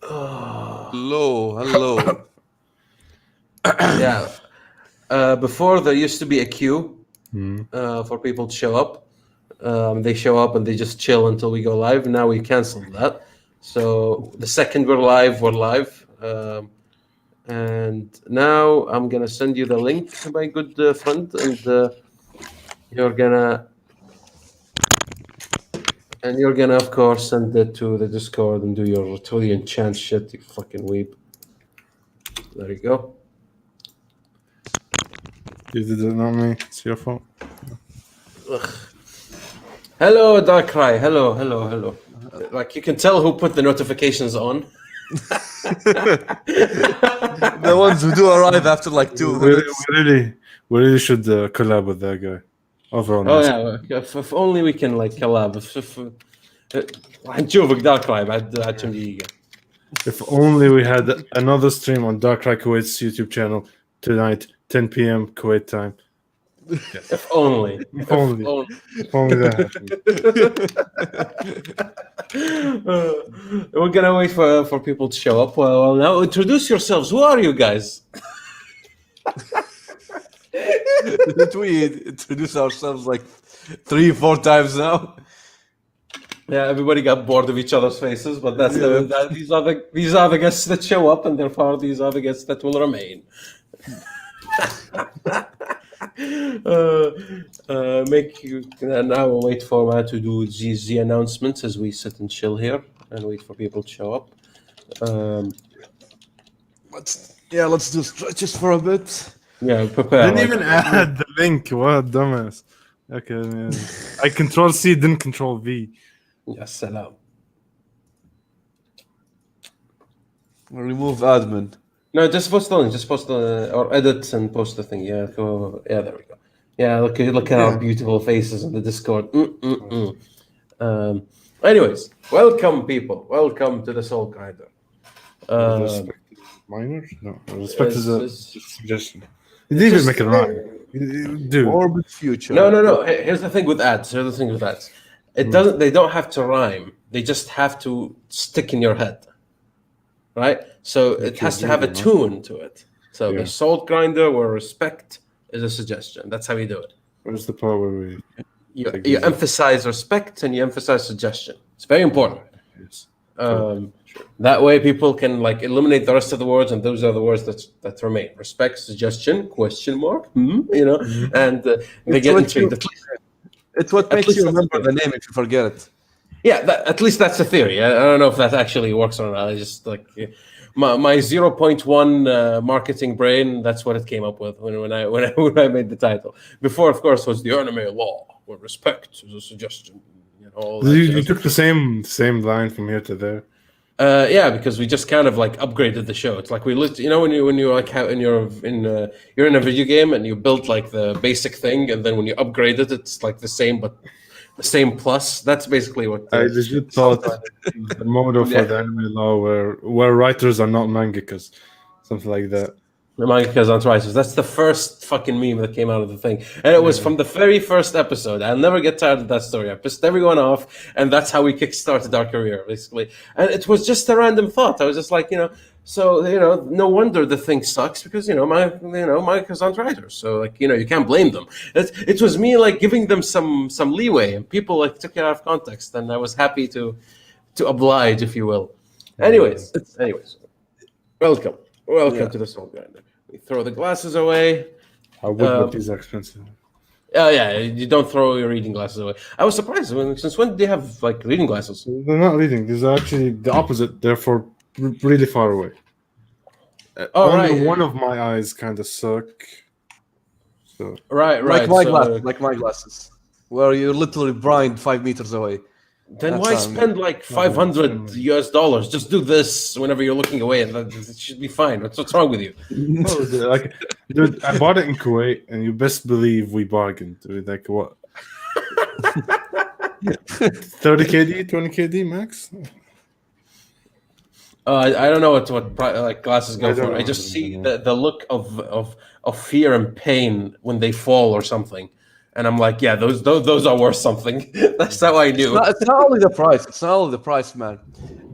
Hello. Yeah. Before there used to be a queue for people to show up. They show up and they just chill until we go live. Now we canceled that. So the second we're live, we're live. And now I'm gonna send you the link, my good friend, and you're gonna of course send it to the Discord and do your Arturian chant shit, you fucking weep. There you go. You did it, not me. It's your fault. Ugh. Hello, Darkrai. Hello. Like you can tell who put the notifications on. The ones who do arrive after like 2 minutes. We really should collab with that guy. Overall. Oh yeah, if only we can like collab. هنشوفك Darkrai بعد كم دقيقة. If only we had another stream on Darkrai Kuwait's YouTube channel tonight, 10 p.m. Kuwait time. If only. If only that happened. We're gonna wait for people to show up. Well, now introduce yourselves. Who are you guys? Did we introduce ourselves like 3-4 times now? Yeah, everybody got bored of each other's faces, but that's these are the guests that show up, and therefore these are the guests that will remain. Now we'll wait for to do the announcements as we sit and chill here and wait for people to show up. Let's do stretches for a bit. Yeah, prepare. Didn't even add the link. What dumbass. Okay, man. I Control C, didn't Control V. Yes, salam. Remove admin. No, just post the link. Just post or edit and post the thing. Yeah, there we go. Yeah, look at our beautiful faces in the Discord. Anyways, welcome people. Welcome to the Soul Grinder. Respect minors? No, respect is a suggestion. You didn't even make it rhyme. Dude. Morbid future. No. Here's the thing with ads. It doesn't. They don't have to rhyme. They just have to stick in your head, right? So it has to have a tune to it. So the Salt Grinder where respect is a suggestion. That's how you do it. Where's the part where we... You emphasize respect and you emphasize suggestion. It's very important. Yes. That way people can like eliminate the rest of the words, and those are the words that remain. Respect, suggestion, question mark, and they get intrigued. It's what makes you remember the name if you forget it. Yeah, at least that's a theory. I don't know if that actually works or not. I just like my 0.1 marketing brain. That's what it came up with when I made the title. Before, of course, was the anime law, where respect is a suggestion. You took the same line from here to there. Yeah, because we just kind of like upgraded the show. It's like we when you like you're in a video game and you build like the basic thing, and then when you upgrade it, it's like the same but the same plus. That's basically what I legit thought the motto for the anime law where writers are not mangakas, something like that. The mangakas aren't writers. That's the first fucking meme that came out of the thing. And it was from the very first episode. I'll never get tired of that story. I pissed everyone off, and that's how we kickstarted our career, basically. And it was just a random thought. I was just like, no wonder the thing sucks, because, mangakas aren't writers. So, like, you can't blame them. It was me, like, giving them some leeway, and people, like, took it out of context, and I was happy to oblige, if you will. Anyways, welcome to the Soul Grinder. We throw the glasses away. I would, but these are expensive. Oh yeah, you don't throw your reading glasses away. I was surprised. Since when do they have like reading glasses? They're not reading. These are actually the opposite. They're for really far away. Only one of my eyes kind of suck. So right. Like my glasses, where you're literally blind 5 meters away. Then why spend like $500 US? Just do this whenever you're looking away, and it should be fine. What's wrong with you? Dude, I bought it in Kuwait, and you best believe we bargained. Like what? 30 KD, 20 KD max. I don't know what glasses go for. I just see the look of fear and pain when they fall or something. And I'm like, yeah, those are worth something. That's how I knew. It's not only the price. It's not only the price, man.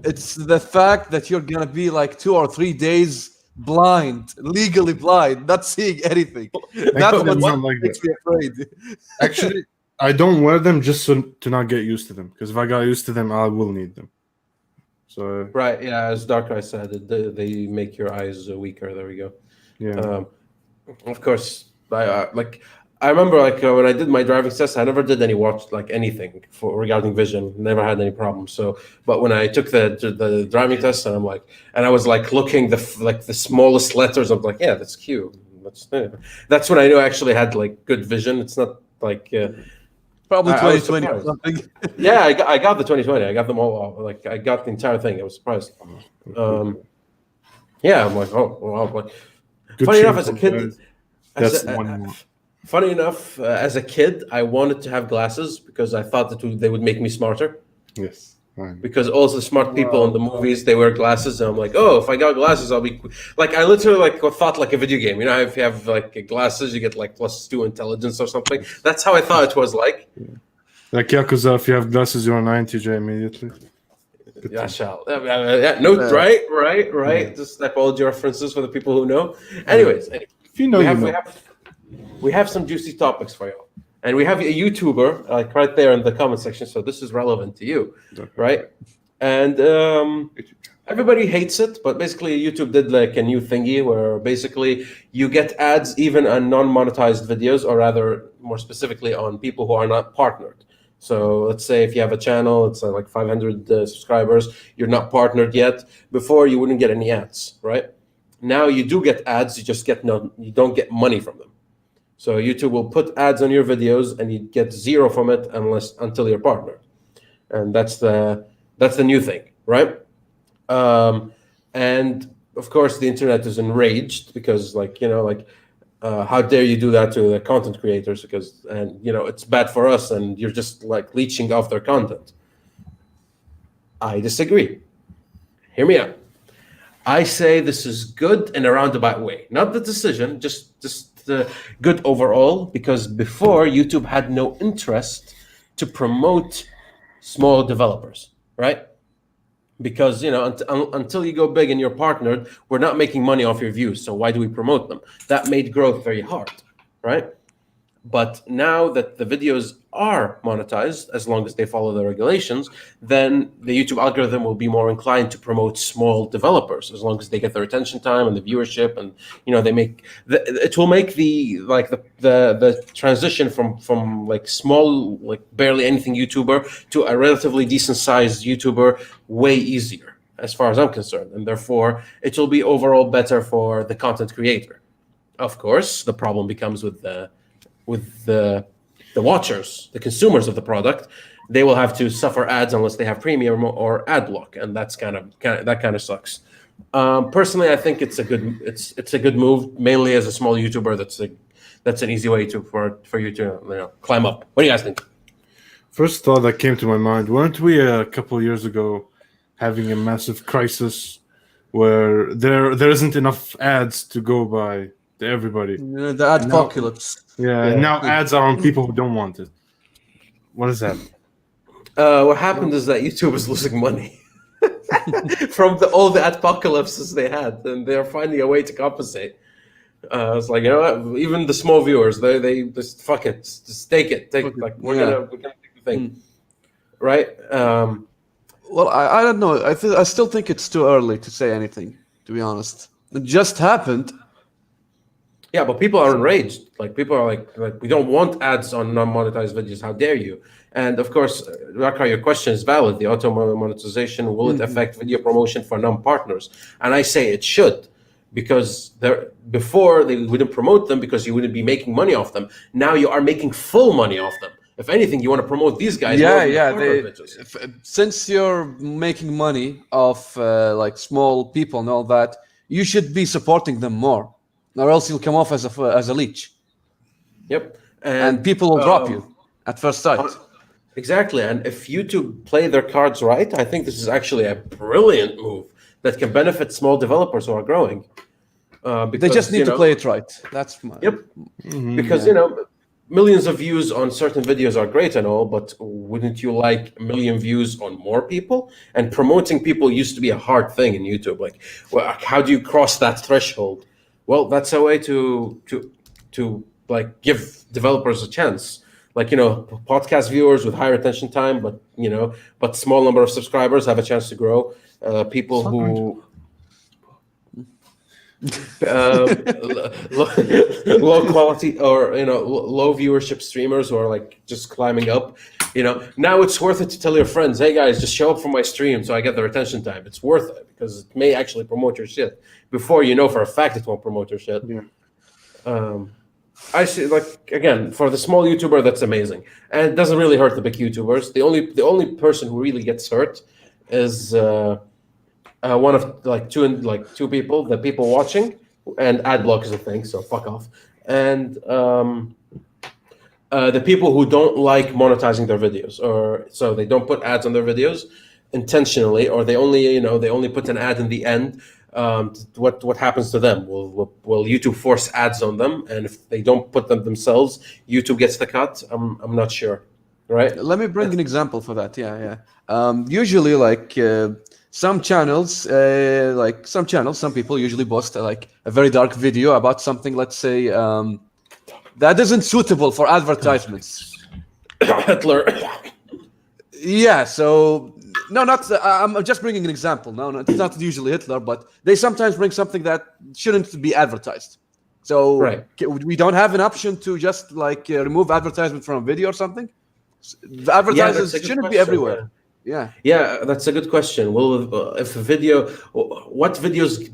It's the fact that you're gonna be like 2 or 3 days blind, legally blind, not seeing anything. That's Thankfully, I'm what not like makes that. me afraid. Actually, I don't wear them just to not get used to them. Because if I got used to them, I will need them. So Right. Yeah. As Darkrai said, they make your eyes weaker. There we go. yeah, Of course, I remember when I did my driving test, I never did anything for regarding vision. Never had any problems. So, but when I took the driving test, and I was like looking the smallest letters, I'm like, yeah, that's Q. That's when I knew I actually had like good vision. It's not like Probably I was 2020 or surprised. something. Yeah, I got the 2020. I got them all. Like I got the entire thing. I was surprised. Yeah, I'm like, oh, wow. Like, good funny enough, shit, as a kid, guys. as That's a, the one. funny enough, as a kid, I wanted to have glasses because I thought they would make me smarter. Yes. Fine. Because all the smart people in the movies, they wear glasses, and I'm like, oh, if I got glasses, I'll be like, I literally thought like a video game. You know, if you have like glasses, you get like +2 intelligence or something. That's how I thought it was like. Like Yakuza, if you have glasses, you're an INTJ immediately. Yeah, shall. No, right. Just apology references for the people who know. Anyways, If you know, we have some juicy topics for you, and we have a YouTuber like right there in the comment section. So this is relevant to you, right? And everybody hates it, but basically YouTube did like a new thingy where basically you get ads even on non-monetized videos, or rather, more specifically, on people who are not partnered. So let's say if you have a channel, it's like 500 subscribers, you're not partnered yet. Before, you wouldn't get any ads, right? Now you do get ads, you don't get money from them. So YouTube will put ads on your videos, and you get zero from it until you're partnered, and that's the new thing, right? And of course, the internet is enraged because, how dare you do that to the content creators? And it's bad for us, and you're just like leeching off their content. I disagree. Hear me out. I say this is good in a roundabout way. Not the decision, just good overall, because before YouTube had no interest to promote small developers, right? Because until you go big and you're partnered, we're not making money off your views. So why do we promote them? That made growth very hard, right? But now that the videos are monetized, as long as they follow the regulations, then the YouTube algorithm will be more inclined to promote small developers, as long as they get their attention time and the viewership, and it will make the transition from like small, like barely anything YouTuber to a relatively decent sized YouTuber way easier, as far as I'm concerned, and therefore it will be overall better for the content creator. Of course, the problem becomes with the watchers, the consumers of the product. They will have to suffer ads unless they have premium or ad block, and that's kind of sucks. Personally, I think it's a good move, mainly as a small YouTuber. That's an easy way for you to climb up. What do you guys think? First thought that came to my mind: weren't we a couple of years ago having a massive crisis where there isn't enough ads to go by to everybody? The adpocalypse. Yeah, now ads are on people who don't want it. What is that? What happened is that YouTube is losing money from all the adpocalypses they had, and they're finding a way to compensate. It's like, even the small viewers, they just fuck it, just take it. Like we're gonna take the thing, right? Well, I don't know. I still think it's too early to say anything, to be honest. It just happened. Yeah, but people are enraged. Like people are like we don't want ads on non-monetized videos. How dare you? And of course, Raka, your question is valid. The auto monetization, will it affect video promotion for non-partners? And I say it should, because before they wouldn't promote them because you wouldn't be making money off them. Now you are making full money off them. If anything, you want to promote these guys. Since you're making money off like small people and all that, you should be supporting them more, or else you'll come off as a leech. Yep, and people will drop you at first sight. Exactly, and if YouTube play their cards right, I think this is actually a brilliant move that can benefit small developers who are growing. Because, they just need to play it right. That's my... Yep. Because millions of views on certain videos are great and all, but wouldn't you like a million views on more people? And promoting people used to be a hard thing in YouTube. Like, well, how do you cross that threshold? Well, that's a way to like give developers a chance. Like, podcast viewers with higher attention time, but small number of subscribers have a chance to grow. People who low quality or low viewership streamers who are like just climbing up. Now it's worth it to tell your friends, hey guys, just show up for my stream so I get their attention time. It's worth it because it may actually promote your shit. Before for a fact it won't promote your shit. I see, like, again, for the small YouTuber, that's amazing, and it doesn't really hurt the big YouTubers. The only person who really gets hurt is one of two people, the people watching, and ad block is a thing, so fuck off. And the people who don't like monetizing their videos, or so they don't put ads on their videos intentionally, or they only put an ad in the end. What happens to them? Will YouTube force ads on them? And if they don't put them themselves, YouTube gets the cut? I'm not sure, right? Let me bring an example for that. Yeah. Usually, like some channels, some people usually post like a very dark video about something, let's say, that isn't suitable for advertisements. Hitler. Yeah, so no, not. I'm just bringing an example. No, it's not usually Hitler, but they sometimes bring something that shouldn't be advertised. So right. We don't have an option to just like remove advertisement from a video or something. The advertisers shouldn't be everywhere. Yeah, that's a good question. Well, if a video, what videos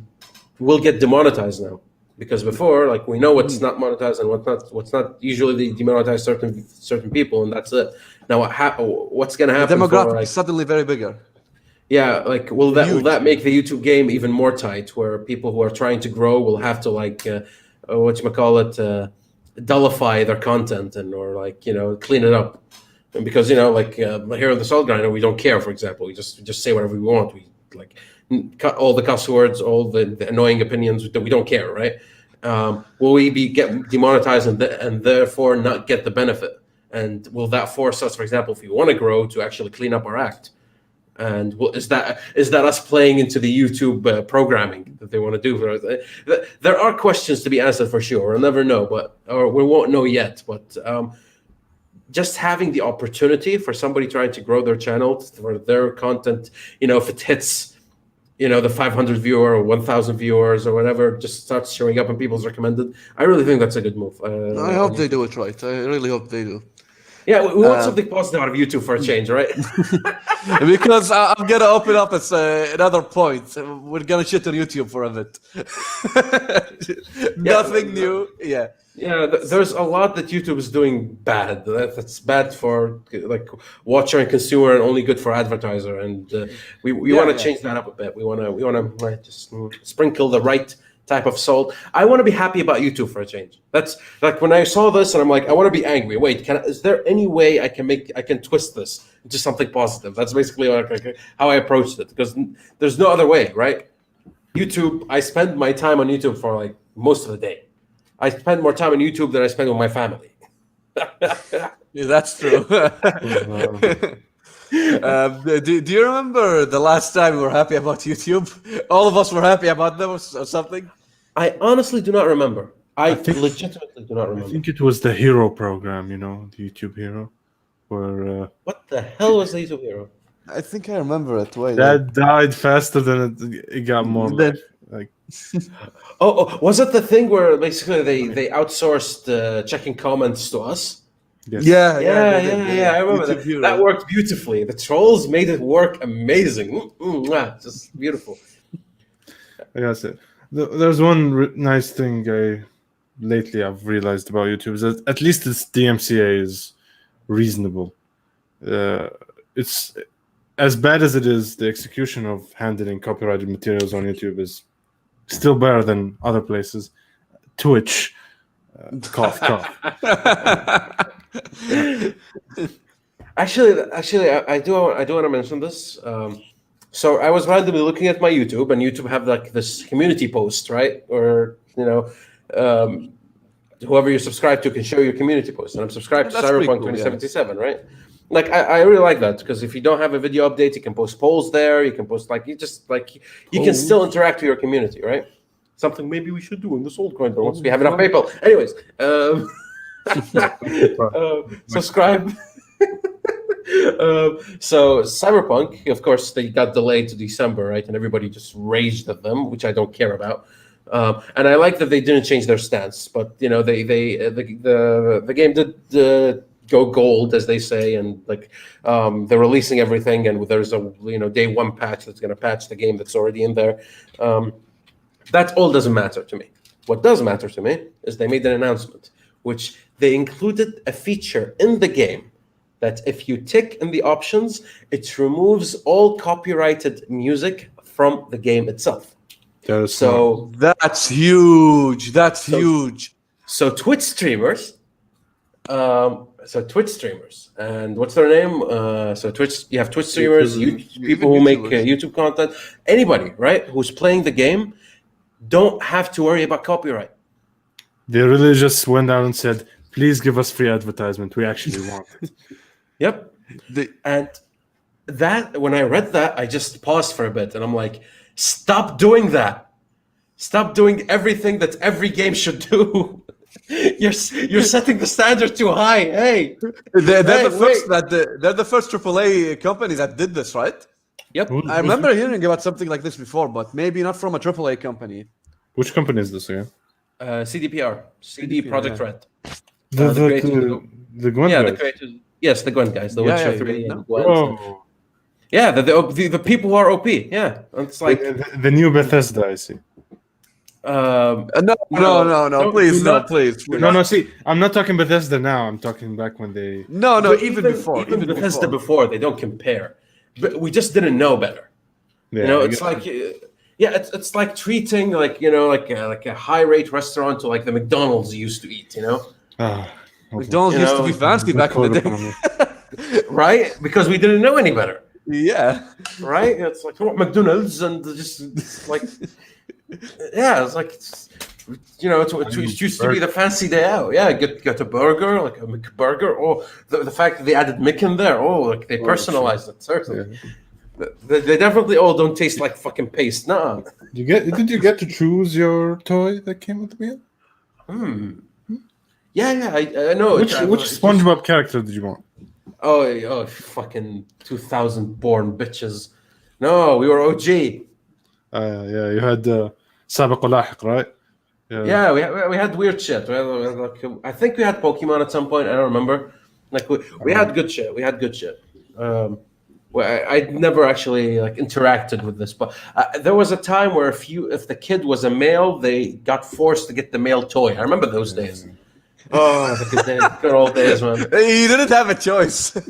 will get demonetized now? Because before, like, we know what's not monetized and what's not. Usually they demonetize certain people, and that's it. Now, what's going to happen? The demographic is suddenly very bigger. Yeah, like, will that make the YouTube game even more tight, where people who are trying to grow will have to dullify their content or clean it up? And because here on the Salt Grinder, we don't care. For example, we just say whatever we want. We cut all the cuss words, all the annoying opinions. We don't care, right? Will we get demonetized and therefore not get the benefit? And will that force us, for example, if we want to grow, to actually clean up our act? And is that us playing into the YouTube programming that they want to do? There are questions to be answered for sure. We'll never know, or we won't know yet. But just having the opportunity for somebody trying to grow their channel, for their content, if it hits, the 500 viewer or 1,000 viewers or whatever, just starts showing up in people's recommended. I really think that's a good move. I hope they do it right. I really hope they do. Yeah, we want something positive out of YouTube for a change, right? Because I'm gonna open up as another point. We're gonna shit on YouTube for a bit. Nothing new. Yeah. Yeah, there's a lot that YouTube is doing bad. That's bad for watcher and consumer, and only good for advertiser. And we want to change that up a bit. We want to just sprinkle the right type of salt. I want to be happy about YouTube for a change. That's like when I saw this, and I'm like, I want to be angry. Wait, is there any way I can twist this into something positive? That's basically how I approached it, because there's no other way, right? YouTube. I spend my time on YouTube for most of the day. I spend more time on YouTube than I spend with my family. Yeah, that's true. Do you remember the last time we were happy about YouTube? All of us were happy about them or something? I honestly do not remember. I legitimately do not remember. I think it was the Hero program, the YouTube Hero. Where what the hell was the YouTube Hero? I think I remember it. Wait, that died faster than it got more life. Oh, was it the thing where basically they outsourced checking comments to us? Yes. Yeah. I remember that. That worked beautifully. The trolls made it work amazing. Just beautiful. That's it. There's one nice thing lately I've realized about YouTube is that at least its DMCA is reasonable. It's as bad as it is. The execution of handling copyrighted materials on YouTube is still better than other places. Twitch, cough. Actually, I do want to mention this. So I was randomly looking at my YouTube, and YouTube have this community post, right? Or whoever you subscribe to can show your community posts. And I'm subscribed to That's pretty Cyberpunk cool, 2077, right? Like I really like that because if you don't have a video update, you can post polls there. You can post you can still interact with your community, right? Something maybe we should do in this old grinder once we have enough people. Anyways, subscribe. So Cyberpunk, of course, they got delayed to December, right? And everybody just raged at them, which I don't care about. And I like that they didn't change their stance, but you know, the game did go gold, as they say, and they're releasing everything, and there's a day one patch that's going to patch the game that's already in there. That all doesn't matter to me. What does matter to me is they made an announcement, which they included a feature in the game that if you tick in the options, it removes all copyrighted music from the game itself. So that's huge. That's huge. So Twitch streamers, and what's their name? So Twitch, you have Twitch streamers, people who make YouTube content, anybody, right, who's playing the game, don't have to worry about copyright. They really just went out and said, "Please give us free advertisement. We actually want it." Yep. And that, when I read that, I just paused for a bit, and I'm like, stop doing that. Stop doing everything that every game should do. You're setting the standard too high. Hey, they're the first AAA company that did this, right? Yep. I remember hearing about something like this before, but maybe not from a AAA company. Which company is this again? CDPR, CD Projekt Red. The Gwen guys. The creators. Yes, the Gwen guys, the Witcher 3 and Gwen. Oh. Yeah, the people who are OP. Yeah, it's like the new Bethesda, I see. No, please. No. See, I'm not talking Bethesda now. I'm talking back when they. No, even before. Even Bethesda before, they don't compare. But we just didn't know better. Yeah, it's like, it's like treating like a high rate restaurant to like the McDonald's you used to eat. McDonald's used to be fancy back in the day, right? Because we didn't know any better. Yeah, right. It's like McDonald's and just like. Yeah, it's like it used to be the fancy day out. Yeah, get a burger, like a McBurger. Oh, the fact that they added Mick in there. Oh, like they personalized it. Certainly, they definitely all don't taste like fucking paste. Nah. Did you get to choose your toy that came with the meal? Yeah, I know. Which SpongeBob character did you want? Oh, fucking 2000 born bitches. No, we were OG. You had سابق ولاحق, right? Yeah, we had weird shit. I think we had Pokemon at some point. I don't remember. Like we had good shit. I never actually interacted with this, but there was a time where if the kid was a male, they got forced to get the male toy. I remember those days. Oh, the good old days, man. You didn't have a choice. And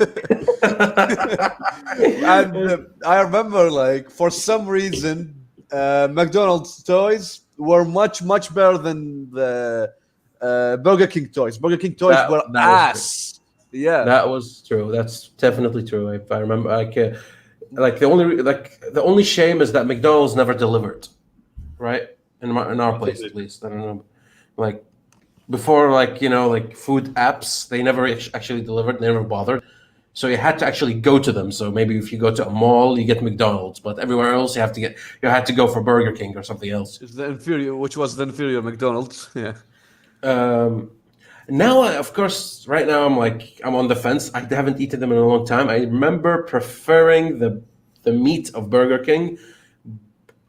I remember, for some reason, McDonald's toys were much better than the Burger King toys. Burger King toys were ass. Yeah, that was true. That's definitely true. If I remember, the only shame is that McDonald's never delivered, right? In our place, at least. I don't know, before, food apps, they never actually delivered. They never bothered. So you had to actually go to them. So maybe if you go to a mall, you get McDonald's, but everywhere else you had to go for Burger King or something else. Which was the inferior McDonald's. Yeah. Now, of course, right now I'm on the fence. I haven't eaten them in a long time. I remember preferring the meat of Burger King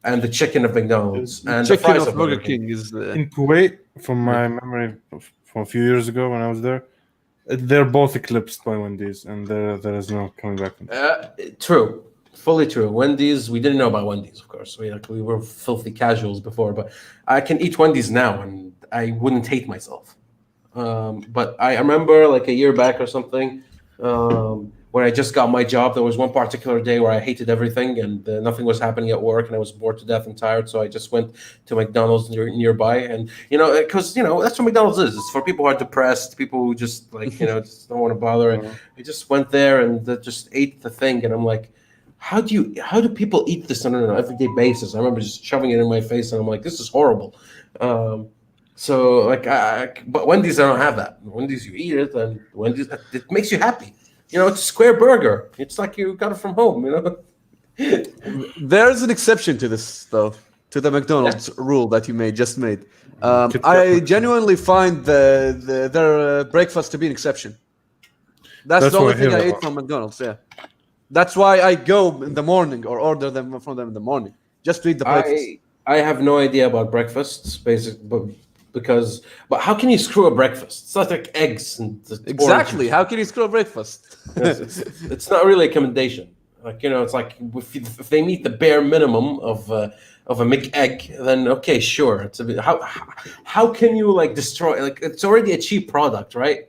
and the chicken of McDonald's and the fries of Burger King. Is in Kuwait, from my memory from a few years ago when I was there. They're both eclipsed by Wendy's, and there is no coming back from that. True, fully true. Wendy's, we didn't know about Wendy's, of course. We were filthy casuals before, but I can eat Wendy's now, and I wouldn't hate myself. But I remember a year back or something, when I just got my job, there was one particular day where I hated everything and nothing was happening at work and I was bored to death and tired. So I just went to McDonald's nearby and, because, that's what McDonald's is. It's for people who are depressed, people who just just don't want to bother. And I just went there and just ate the thing. And I'm like, how do people eat this on an everyday basis? I remember just shoving it in my face and I'm like, this is horrible. So like, but Wendy's I don't have that. Wendy's you eat it, and Wendy's it makes you happy. It's a square burger. It's like you got it from home. There's an exception to this, though, to the McDonald's rule that you just made. I genuinely find their breakfast to be an exception. That's the only thing I eat from McDonald's. Yeah, that's why I go in the morning or order them from them in the morning just to eat the breakfast. I have no idea about breakfasts, but how can you screw a breakfast? It's not like eggs and exactly. How can you screw a breakfast? It's not really a commendation. Like it's like if they meet the bare minimum of a McEgg, then okay, sure. It's a bit, how can you like destroy? Like it's already a cheap product, right?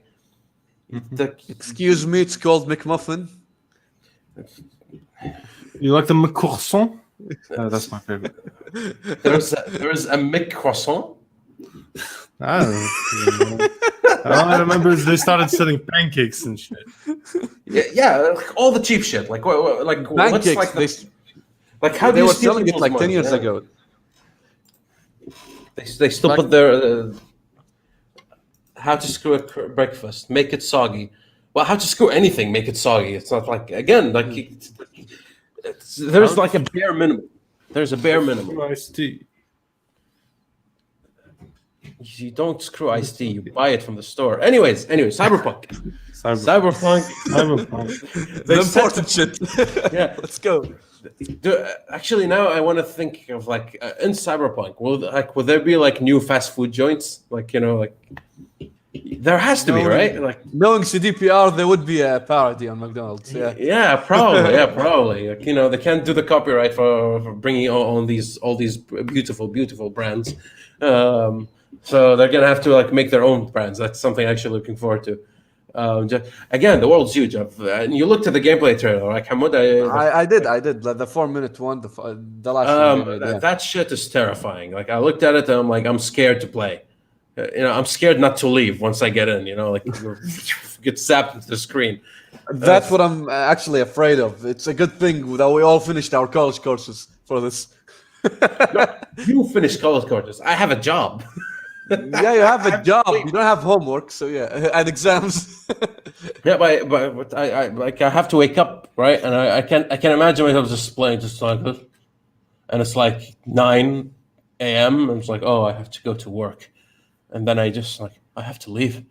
Excuse me, it's called McMuffin. You like the McCroissant? That's my favorite. There's a McCroissant. I don't know. All I remember is they started selling pancakes and shit. Yeah, all the cheap shit. Like pancakes. What's like how they were selling it like 10 years ago. They still put their how to screw a breakfast, make it soggy. Well, how to screw anything, make it soggy. It's not like there's like a bare minimum. There's a bare minimum. Iced tea. You don't screw iced tea. You buy it from the store. Anyways, Cyberpunk. The important shit. Yeah, let's go. Actually, now I want to think of like in Cyberpunk, will there be like new fast food joints? Like there has to be, right? Like knowing CDPR, there would be a parody on McDonald's. Yeah, probably. Yeah, probably. Like, they can't do the copyright for bringing all these beautiful brands. So they're gonna have to like make their own brands. That's something I'm actually looking forward to. Again, the world's huge. And you looked at the gameplay trailer, like Hamod. I did. Like the 4-minute one, the last one. That shit is terrifying. Like I looked at it and I'm like, I'm scared to play. I'm scared not to leave once I get in. Like get zapped into the screen. That's what I'm actually afraid of. It's a good thing that we all finished our college courses for this. No, you finished college courses. I have a job. Yeah, you have a job. You don't have homework, so yeah, and exams. Yeah, but I have to wake up, right? And I can imagine myself just playing just like this, and it's like 9 a.m. and it's like, oh, I have to go to work, and then I just like I have to leave.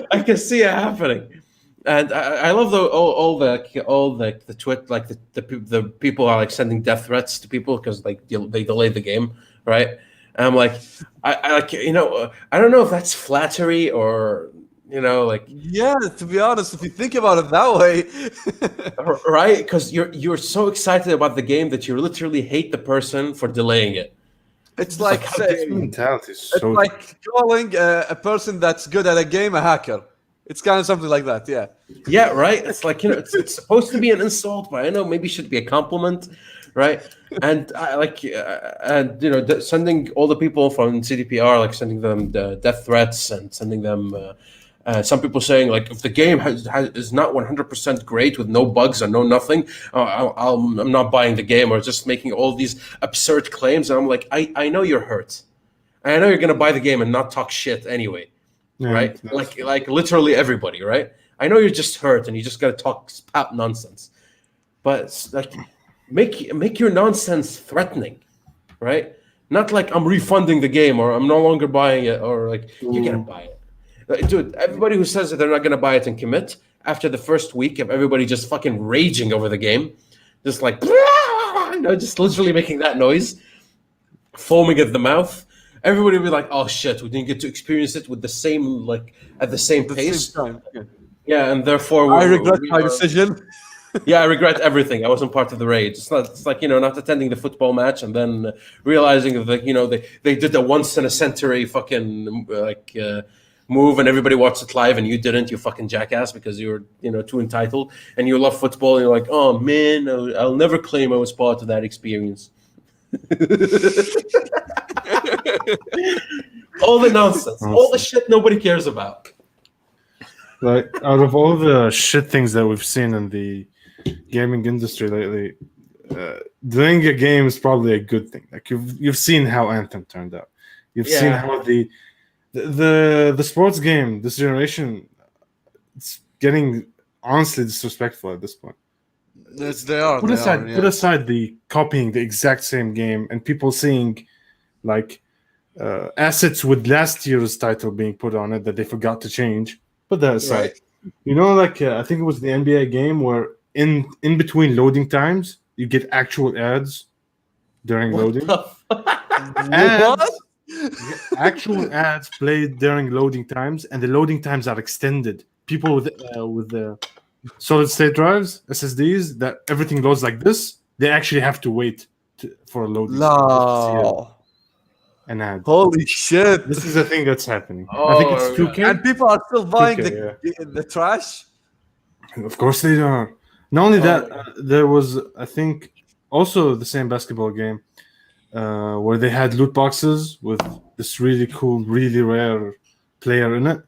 I can see it happening. And I love all the twit, like the people are like sending death threats to people because like they delayed the game, right? And I'm like, I don't know if that's flattery or like yeah. To be honest, if you think about it that way, right? Because you're so excited about the game that you literally hate the person for delaying it. It's like mentality. It's like calling a person that's good at a game a hacker. It's kind of something like that, yeah. Yeah, right. It's like it's supposed to be an insult, but I know maybe it should be a compliment, right? And I like, sending all the people from CDPR, like sending them the death threats and sending them. Some people saying like, if the game is not 100% great with no bugs or no nothing, I'm not buying the game, or just making all these absurd claims. And I'm like, I know you're hurt. I know you're gonna buy the game and not talk shit anyway. Yeah, right? Like literally everybody, right? I know you're just hurt and you just gotta spout nonsense. But it's like make your nonsense threatening, right? Not like I'm refunding the game or I'm no longer buying it, or like you're gonna buy it. Like, dude, everybody who says that they're not gonna buy it and commit after the first week of everybody just fucking raging over the game, just like just literally making that noise, foaming at the mouth. Everybody will be like, "Oh shit, we didn't get to experience it with the same at the same pace." Same time. Yeah, and therefore I regret my decision. Yeah, I regret everything. I wasn't part of the rage. It's like not attending the football match and then realizing that they did a once in a century fucking move and everybody watched it live and you didn't. You fucking jackass because you were too entitled and you love football and you're like, "Oh man, I'll never claim I was part of that experience." All the nonsense, all the shit nobody cares about. Like, out of all the shit things that we've seen in the gaming industry lately, doing a game is probably a good thing. Like you've seen how Anthem turned out. You've seen how the sports game this generation, it's getting honestly disrespectful at this point. Yes, they are. Put aside the copying the exact same game and people seeing like assets with last year's title being put on it that they forgot to change. Put that aside. Right. You know, like I think it was the NBA game where in between loading times you get actual ads during loading. What? Actual ads played during loading times, and the loading times are extended. People with the solid state drives, SSDs, that everything goes like this. They actually have to wait for a loading. No. An ad. Holy shit! This is a thing that's happening. I think it's 2K. And people are still buying 2K, the trash. Of course they are. Not only that, there was, I think, also the same basketball game where they had loot boxes with this really cool, really rare player in it.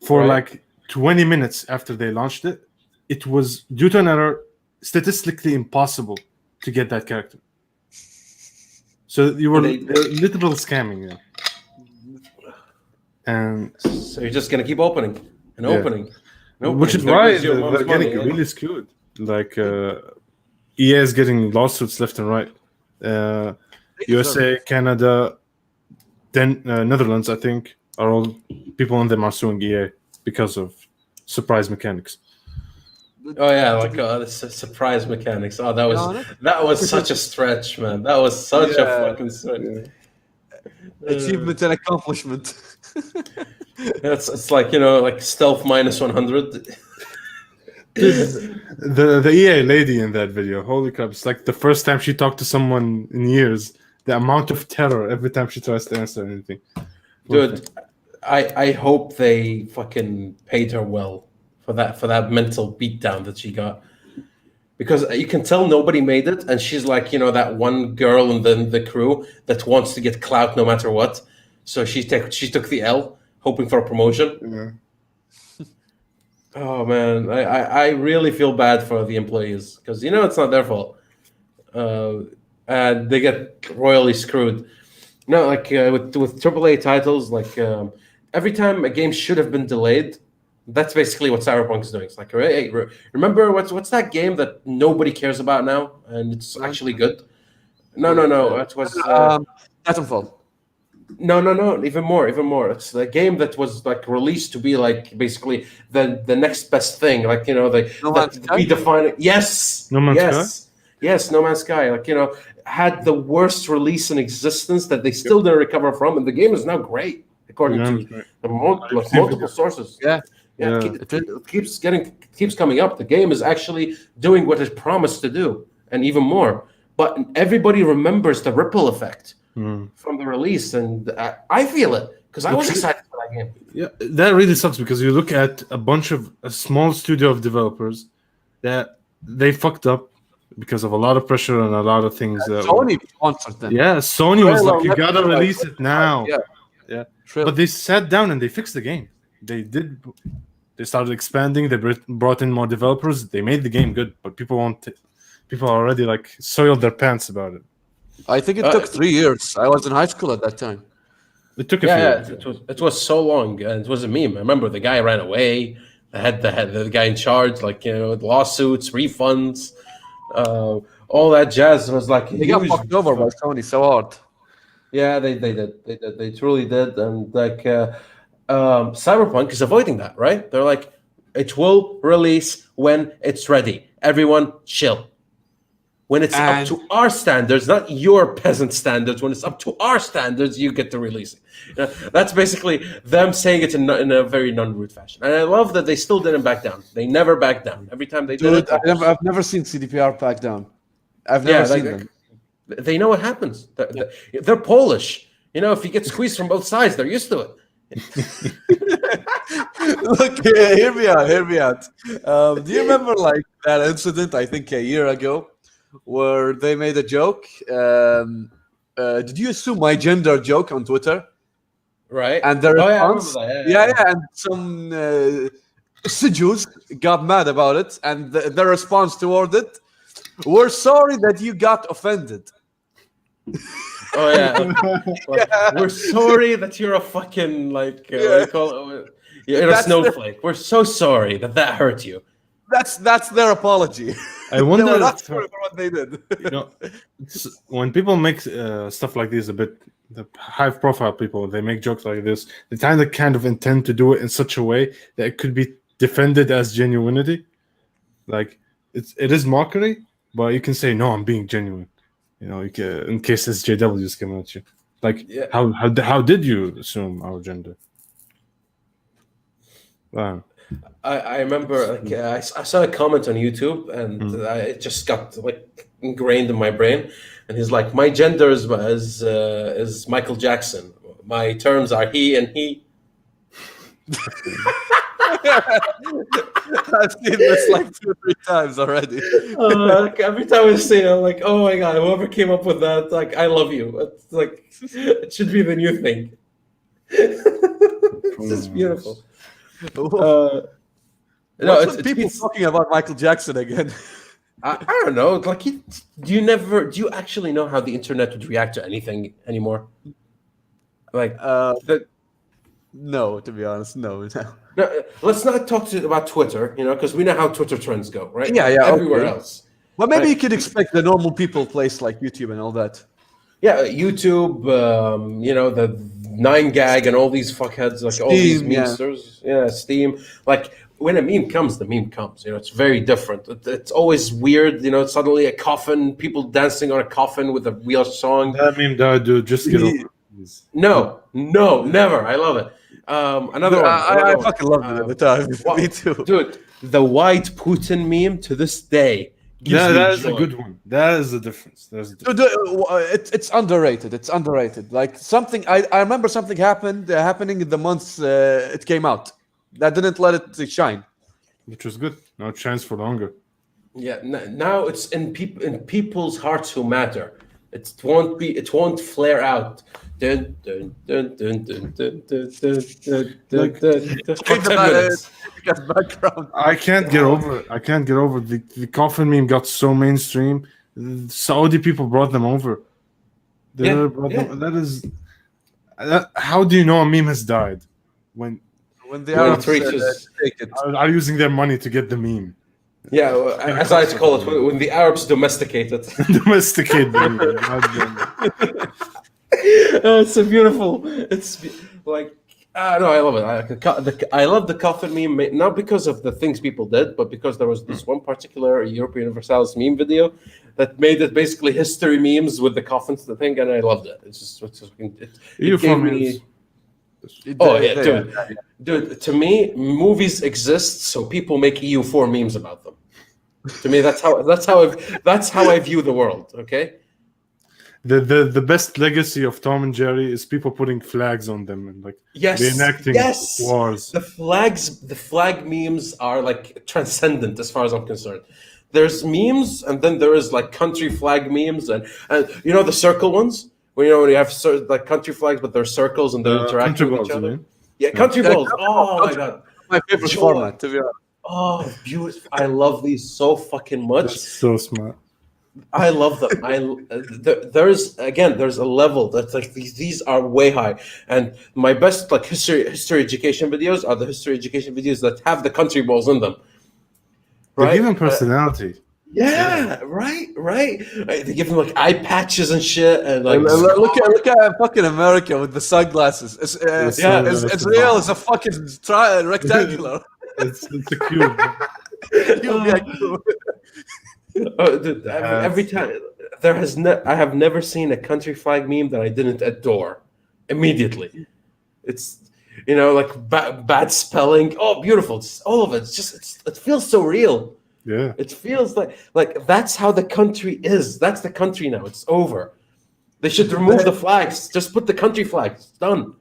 For like 20 minutes after they launched it, it was, due to an error, statistically impossible to get that character. So you were literal scamming, and so you're just gonna keep opening and opening, which is why they're getting really skewed. Like EA is getting lawsuits left and right. USA, Canada, then Netherlands, I think, are all people in them are suing EA because of surprise mechanics. Oh yeah, like the surprise mechanics. Oh, that was such a stretch, man. That was such a fucking stretch. Achievement and accomplishment. It's like, you know, like stealth minus 100. The EA lady in that video, holy crap! It's like the first time she talked to someone in years. The amount of terror every time she tries to answer anything. Dude, I hope they fucking paid her well for that mental beatdown that she got, because you can tell nobody made it, and she's like, you know, that one girl in the crew that wants to get clout no matter what. So she took the L, hoping for a promotion. Yeah. Oh man, I really feel bad for the employees, because, you know, it's not their fault, and they get royally screwed. No, like with AAA titles, like every time a game should have been delayed, that's basically what Cyberpunk is doing. It's like, hey, remember what's that game that nobody cares about now, and it's actually good? No. It was Titanfall. No. Even more. It's the game that was like released to be like basically the next best thing. Like, you know, redefining. Yes. No Man's Sky? Yes, No Man's Sky. Like, you know, had the worst release in existence that they still didn't recover from, and the game is now great according to multiple sources. It keeps coming up. The game is actually doing what it promised to do, and even more. But everybody remembers the ripple effect from the release, and I feel it because I was excited for that game. Yeah, that really sucks, because you look at a small studio of developers that they fucked up because of a lot of pressure and a lot of things. Sony sponsored them. Yeah, Sony was like, you gotta release it now. Yeah. True. But they sat down and they fixed the game. They did. They started expanding. They brought in more developers. They made the game good, but people already like soiled their pants about it. I think it took 3 years. I was in high school at that time. It took a few years. It was so long, and it was a meme. I remember the guy ran away. The guy in charge, like, you know, lawsuits, refunds, all that jazz. Was like they got fucked over by Sony so hard. Yeah, they did. They truly did, and like Cyberpunk is avoiding that, right? They're like, it will release when it's ready. Everyone, chill. When it's up to our standards, not your peasant standards. When it's up to our standards, you get to release it. You know, that's basically them saying it in a very non-rude fashion. And I love that they still didn't back down. They never back down. Every time they did it. I've never seen CDPR back down. I've never seen them. They know what happens. They're Polish. You know, if you get squeezed from both sides, they're used to it. Look, hear me out. Do you remember like that incident, I think a year ago, where they made a joke? Did you assume my gender joke on Twitter? Right. And the response, yeah, and some Jews got mad about it, and the response toward it We're sorry that you got offended. Oh yeah. Like, we're sorry that you're a fucking what do you call it? You're a That's snowflake. We're so sorry that hurt you. That's their apology. I They wonder were not if, sorry for what they did. when people make stuff like this, the high-profile people, they make jokes like this. They kind of intend to do it in such a way that it could be defended as genuinity. Like it is mockery, but you can say, "No, I'm being genuine." In case SJWs come at you. Like, how did you assume our gender? Wow. I remember I saw a comment on YouTube and it just got like ingrained in my brain. And he's like, "My gender is Michael Jackson. My terms are he and he." I've seen this like 2 or 3 times already. Every time I see it, I'm like, "Oh my god, whoever came up with that, like, I love you." It's like it should be the new thing. It's just beautiful. No, it's people talking about Michael Jackson again. I don't know. Like, do you actually know how the internet would react to anything anymore? Like, no, to be honest, no. no, let's not talk about Twitter, because we know how Twitter trends go, right? Yeah, Everywhere okay. else. Well, maybe you could expect the normal people place like YouTube and all that. Yeah, YouTube, the 9gag and all these fuckheads, like Steam, all these memesters. Yeah, Steam. Like, when a meme comes, the meme comes. It's very different. It's always weird, suddenly a coffin, people dancing on a coffin with a real song. That meme died, dude. Just get over it. No, never. I love it. Another one. I fucking loved it at the time. Me too. Dude, the white Putin meme to this day. That is a good one. That is the difference. It's underrated. It's underrated. Like something, I remember something happening in the months it came out. That didn't let it shine. Which was good. Now it shines for longer. Yeah, now it's in people's hearts who matter. It won't flare out. Dun, dun, dun, dun, dun, dun, dun, dun, dun, dun, for 10 minutes. Background. I can't get over it. I can't get over it. The coffin meme got so mainstream. Saudi people brought them over. That is. How do you know a meme has died when the Arabs take it? Are using their money to get the meme? Yeah, as I call it, when the Arabs domesticate it. Domesticate the meme. It's so beautiful. It's like no, I love it. I love the coffin meme, not because of the things people did, but because there was this one particular European Universalis meme video that made it basically history memes with the coffins, the thing, and I loved it. It gave me. Oh yeah, dude. To me, movies exist so people make EU4 memes about them. To me, that's how I view the world. Okay. The best legacy of Tom and Jerry is people putting flags on them and reenacting wars. The flag memes are like transcendent as far as I'm concerned. There's memes, and then there is like country flag memes, and the circle ones. When you have like country flags, but they're circles and they're interacting with each other. Yeah, country balls. Oh my god, my favorite format, to be honest. Oh, beautiful! I love these so fucking much. That's so smart. I love them. There's a level that's like these are way high, and my best like history education videos are the history education videos that have the country balls in them. Right? They give them personality. Right. They give them like eye patches and shit, and like look at fucking America with the sunglasses. It's real as a fucking rectangular. It's a cube. Dude, every time I have never seen a country flag meme that I didn't adore immediately. It's like bad spelling. Oh, beautiful! It's all of it. It feels so real. Yeah, it feels like that's how the country is. That's the country now. It's over. They should remove the flags. Just put the country flags. It's done.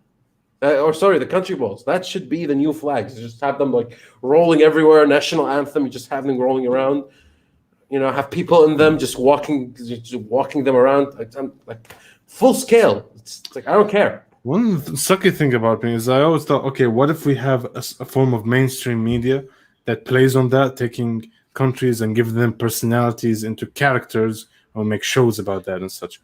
The country balls. That should be the new flags. Just have them like rolling everywhere. National anthem. You just have them rolling around. Have people in them just walking them around like full scale. It's like I don't care. One sucky thing about me is I always thought, okay, what if we have a form of mainstream media that plays on that, taking countries and give them personalities into characters or make shows about that and such.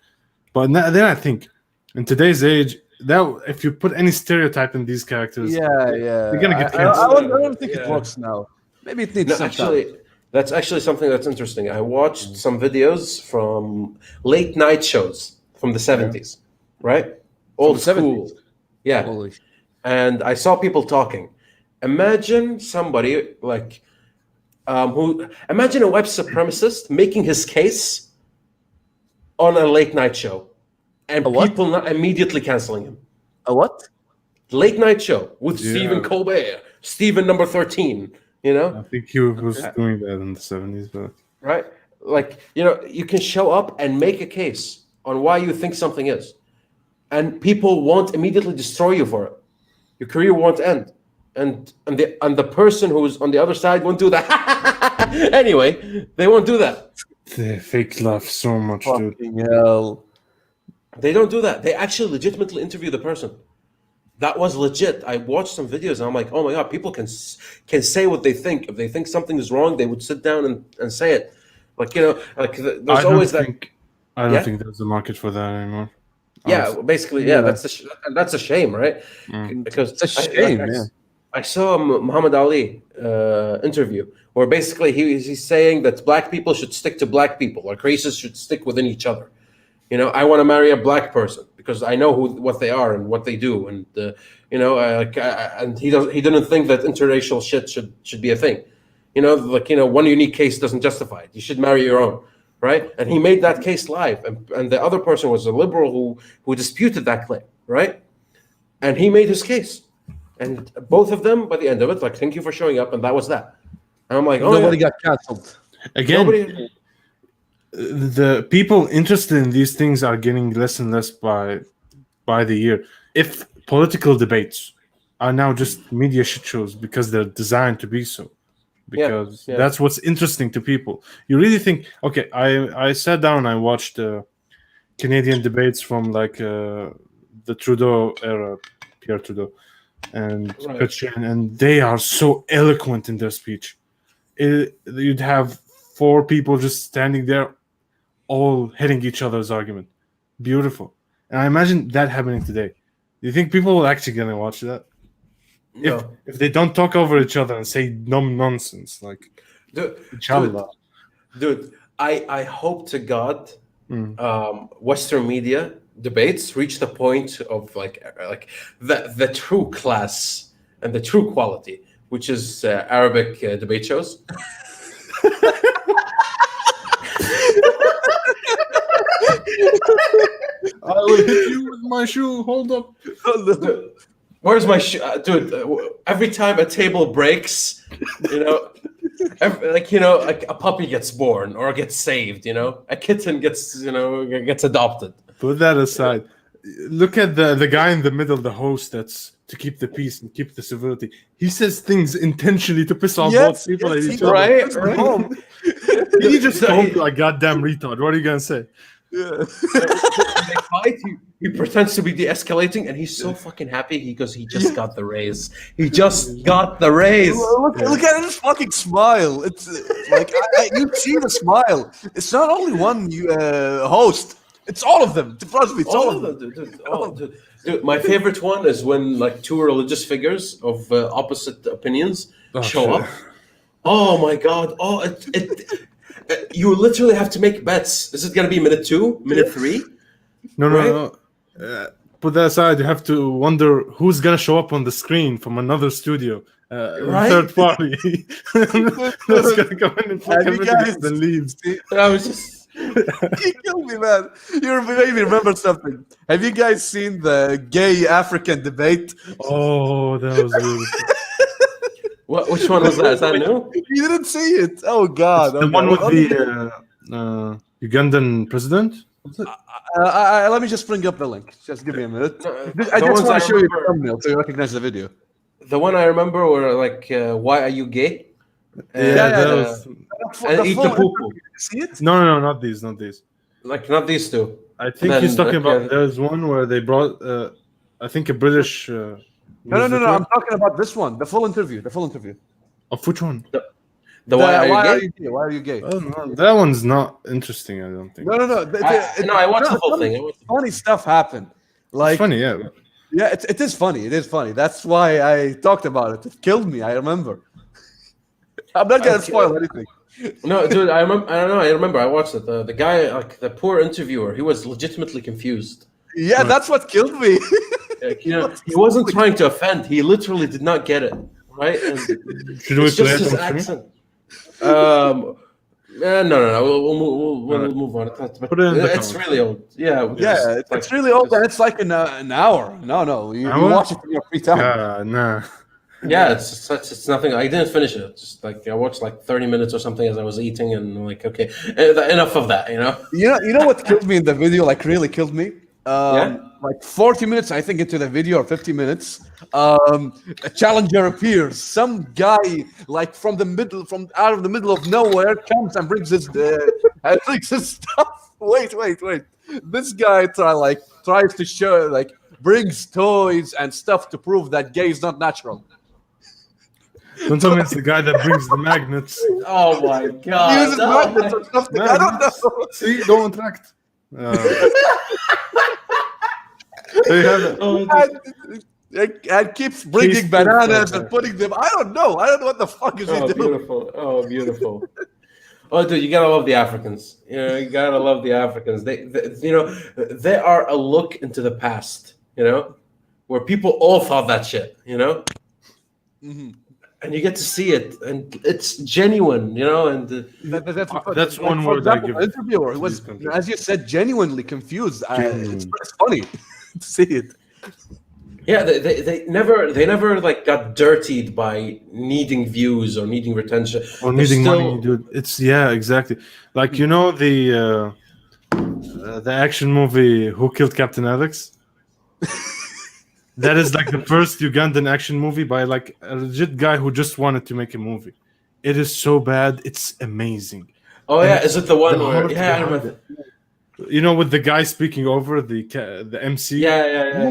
But then I think in today's age, that if you put any stereotype in these characters, You're gonna get I canceled. don't think it Yeah. works now. Maybe it needs No, some actually, time. that's actually something that's interesting. I watched some videos from late night shows from the 70s, right? Old the school. 70s? Yeah. Holy sh- And I saw people talking. Imagine somebody like imagine a white supremacist making his case on a late night show and A what? people not immediately canceling him. A what? Late night show with Yeah. Stephen Colbert, Stephen number 13, you know? I think he was doing that in the 70s, but Right? Like, you can show up and make a case on why you think something is. And people won't immediately destroy you for it. Your career won't end. And the person who's on the other side won't do that. Anyway, they won't do that. they fake laugh so much, dude. Fucking hell. They don't do that. They actually legitimately interview the person. That was legit. I watched some videos and I'm like, oh my God, people can say what they think. If they think something is wrong, they would sit down and say it. Like, there's always that. I don't Yeah? think there's a market for that anymore. Yeah, Honestly. basically, Yeah. that's a shame, right? Because It's a shame, I saw a Muhammad Ali interview where basically he's saying that black people should stick to black people, like races should stick within each other. I want to marry a black person because I know what they are and what they do, and and he didn't think that interracial shit should be a thing. One unique case doesn't justify it. You should marry your own, right? And he made that case live, and the other person was a liberal who disputed that claim, right? And he made his case, and both of them, by the end of it, like, thank you for showing up, and that was that. And I'm like, oh, Nobody yeah. got cancelled. Again, Nobody. the people interested in these things are getting less and less by the year. If political debates are now just media shit shows because they're designed to be so, because Yeah. that's what's interesting to people. You really think, okay, I sat down and I watched Canadian debates from like the Trudeau era, Pierre Trudeau and Right. Chrétien, and they are so eloquent in their speech. You'd have four people just standing there all hitting each other's argument. Beautiful. And I imagine that happening today. Do you think people will actually gonna watch that? No. If they don't talk over each other and say dumb nonsense, like inshallah. Dude, I hope to God Western media debates reach the point of like the true class and the true quality, which is Arabic debate shows. I will hit you with my shoe. Hold up. Dude, where's my shoe? Dude, every time a table breaks, like a puppy gets born or gets saved, a kitten gets adopted. Put that aside. Look at the guy in the middle, the host that's to keep the peace and keep the civility. He says things intentionally to piss off both people at each other. Right? He just called you a goddamn retard. What are you gonna say? Yeah. They fight, he pretends to be de-escalating, and he's so fucking happy because he just got the raise. He just got the raise. Look at his fucking smile. It's like you see the smile. It's not only one host. It's all of them. Trust me, it's all of them. Dude, my favorite one is when like two religious figures of opposite opinions show up. Oh my God! Oh, you literally have to make bets. Is it gonna be minute 2, minute 3? No. Put that aside. You have to wonder who's gonna show up on the screen from another studio, Right? third party. That's gonna come in and fuck Have you everything guys- up and leave. I was just. You killed me, man. You made me remember something. Have you guys seen the gay African debate? Oh, that was weird. Which one was that? Is that new? You didn't see it. Oh God. The one with the Ugandan president. Was it? Let me just bring up the link. Just give me a minute. I The just ones want I to show you the remember- thumbnail so you recognize the video. The one I remember were like, why are you gay? That And, was. and eat the full- poo-poo. See it? No, not these. Like, not these two. I think Then, he's talking okay. about. There's one where they brought, I think, a British. No. I'm talking about this one. The full interview. Of which one? The why are Why you are gay? you gay? Why are you gay? Oh, no, that one's not interesting. I don't think. No. No, I watched the whole thing. Funny stuff happened. It's Like, funny, yeah. yeah, it is funny. It is funny. That's why I talked about it. It killed me. I remember. I'm not gonna Okay. spoil anything. No, dude, I remember. I don't know. I remember. I watched it. The guy, like the poor interviewer, he was legitimately confused. Yeah, that's what killed me. Like, he wasn't trying to offend. He literally did not get it, right? And Should we it's play just his it on accent. No. We'll move on. Put it in the It's comments. really old. Yeah, Yeah, it's really old, and it's like an hour. No, you Hour? watch it in your free time. Nah. Yeah, it's nothing. I didn't finish it. Just like I watched like 30 minutes or something as I was eating, and like, okay, enough of that. You know what killed me in the video? Like, really killed me. Yeah? Like 40 minutes, I think, into the video, or 50 minutes, a challenger appears. Some guy, like from out of the middle of nowhere, comes and brings his stuff. Wait. This guy tries to show, like, brings toys and stuff to prove that gay is not natural. Don't tell me it's the guy that brings the magnets. Oh my god! He uses magnets or something. I don't know. See, don't attract. There you have it. And keeps bringing Keeps bananas doing and putting them. I don't know what the fuck is he doing. Beautiful! Oh, beautiful! Oh, dude, you gotta love the Africans. You gotta love the Africans. They are a look into the past. Where people all thought that shit. Mhm. And you get to see it, and it's genuine. And That's one for word I example, give the interviewer who was, these countries. as you said, genuinely confused. Genuine. It's funny to see it. yeah, they never like got dirtied by needing views or needing retention Or They're needing still- money, dude. It's exactly. Like the action movie Who Killed Captain Alex? That is like the first Ugandan action movie by like a legit guy who just wanted to make a movie. It is so bad, it's amazing. Oh yeah, is it the one The where? heart Yeah, I behind remember. You know, with the guy speaking over the MC. Yeah.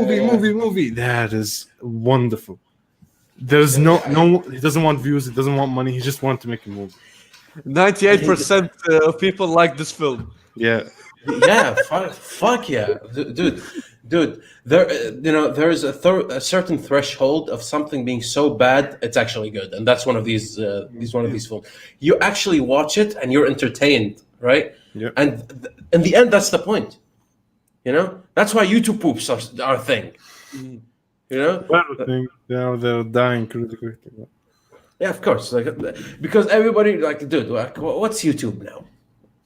Movie. That is wonderful. There's no. He doesn't want views. He doesn't want money. He just wants to make a movie. 98% of people like this film. Yeah. Yeah, fuck yeah, dude. There is a certain threshold of something being so bad it's actually good, and that's one of these. One of these films. You actually watch it and you're entertained, right? Yeah. And in the end, that's the point. That's why YouTube poops are a thing. Everything. They're dying really quickly. Yeah, of course. Like because everybody dude, what's YouTube now?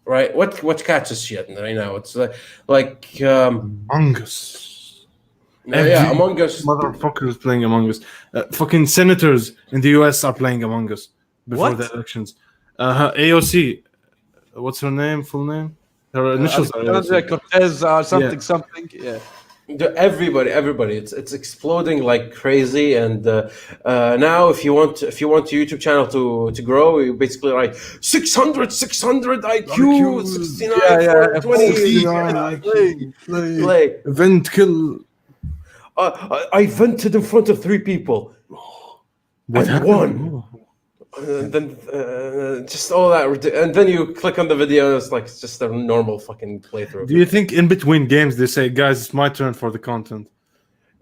Right? What catches shit right now? It's like Among Us. yeah, Among Us. Motherfuckers playing Among Us. Fucking senators in the US are playing Among Us before What? the elections. AOC. What's her name? Full name? Her initials are Alexandria AOC. Cortez or something. Yeah. Everybody, it's exploding like crazy, and now if you want your YouTube channel to grow, you basically write 600 IQ, 69 Yeah, 420 play. Event kill. I vented in front of 3 people. What And happened? won. And then just all that, and then you click on the video. It's just a normal fucking playthrough. Do you think in between games they say, guys, it's my turn for the content?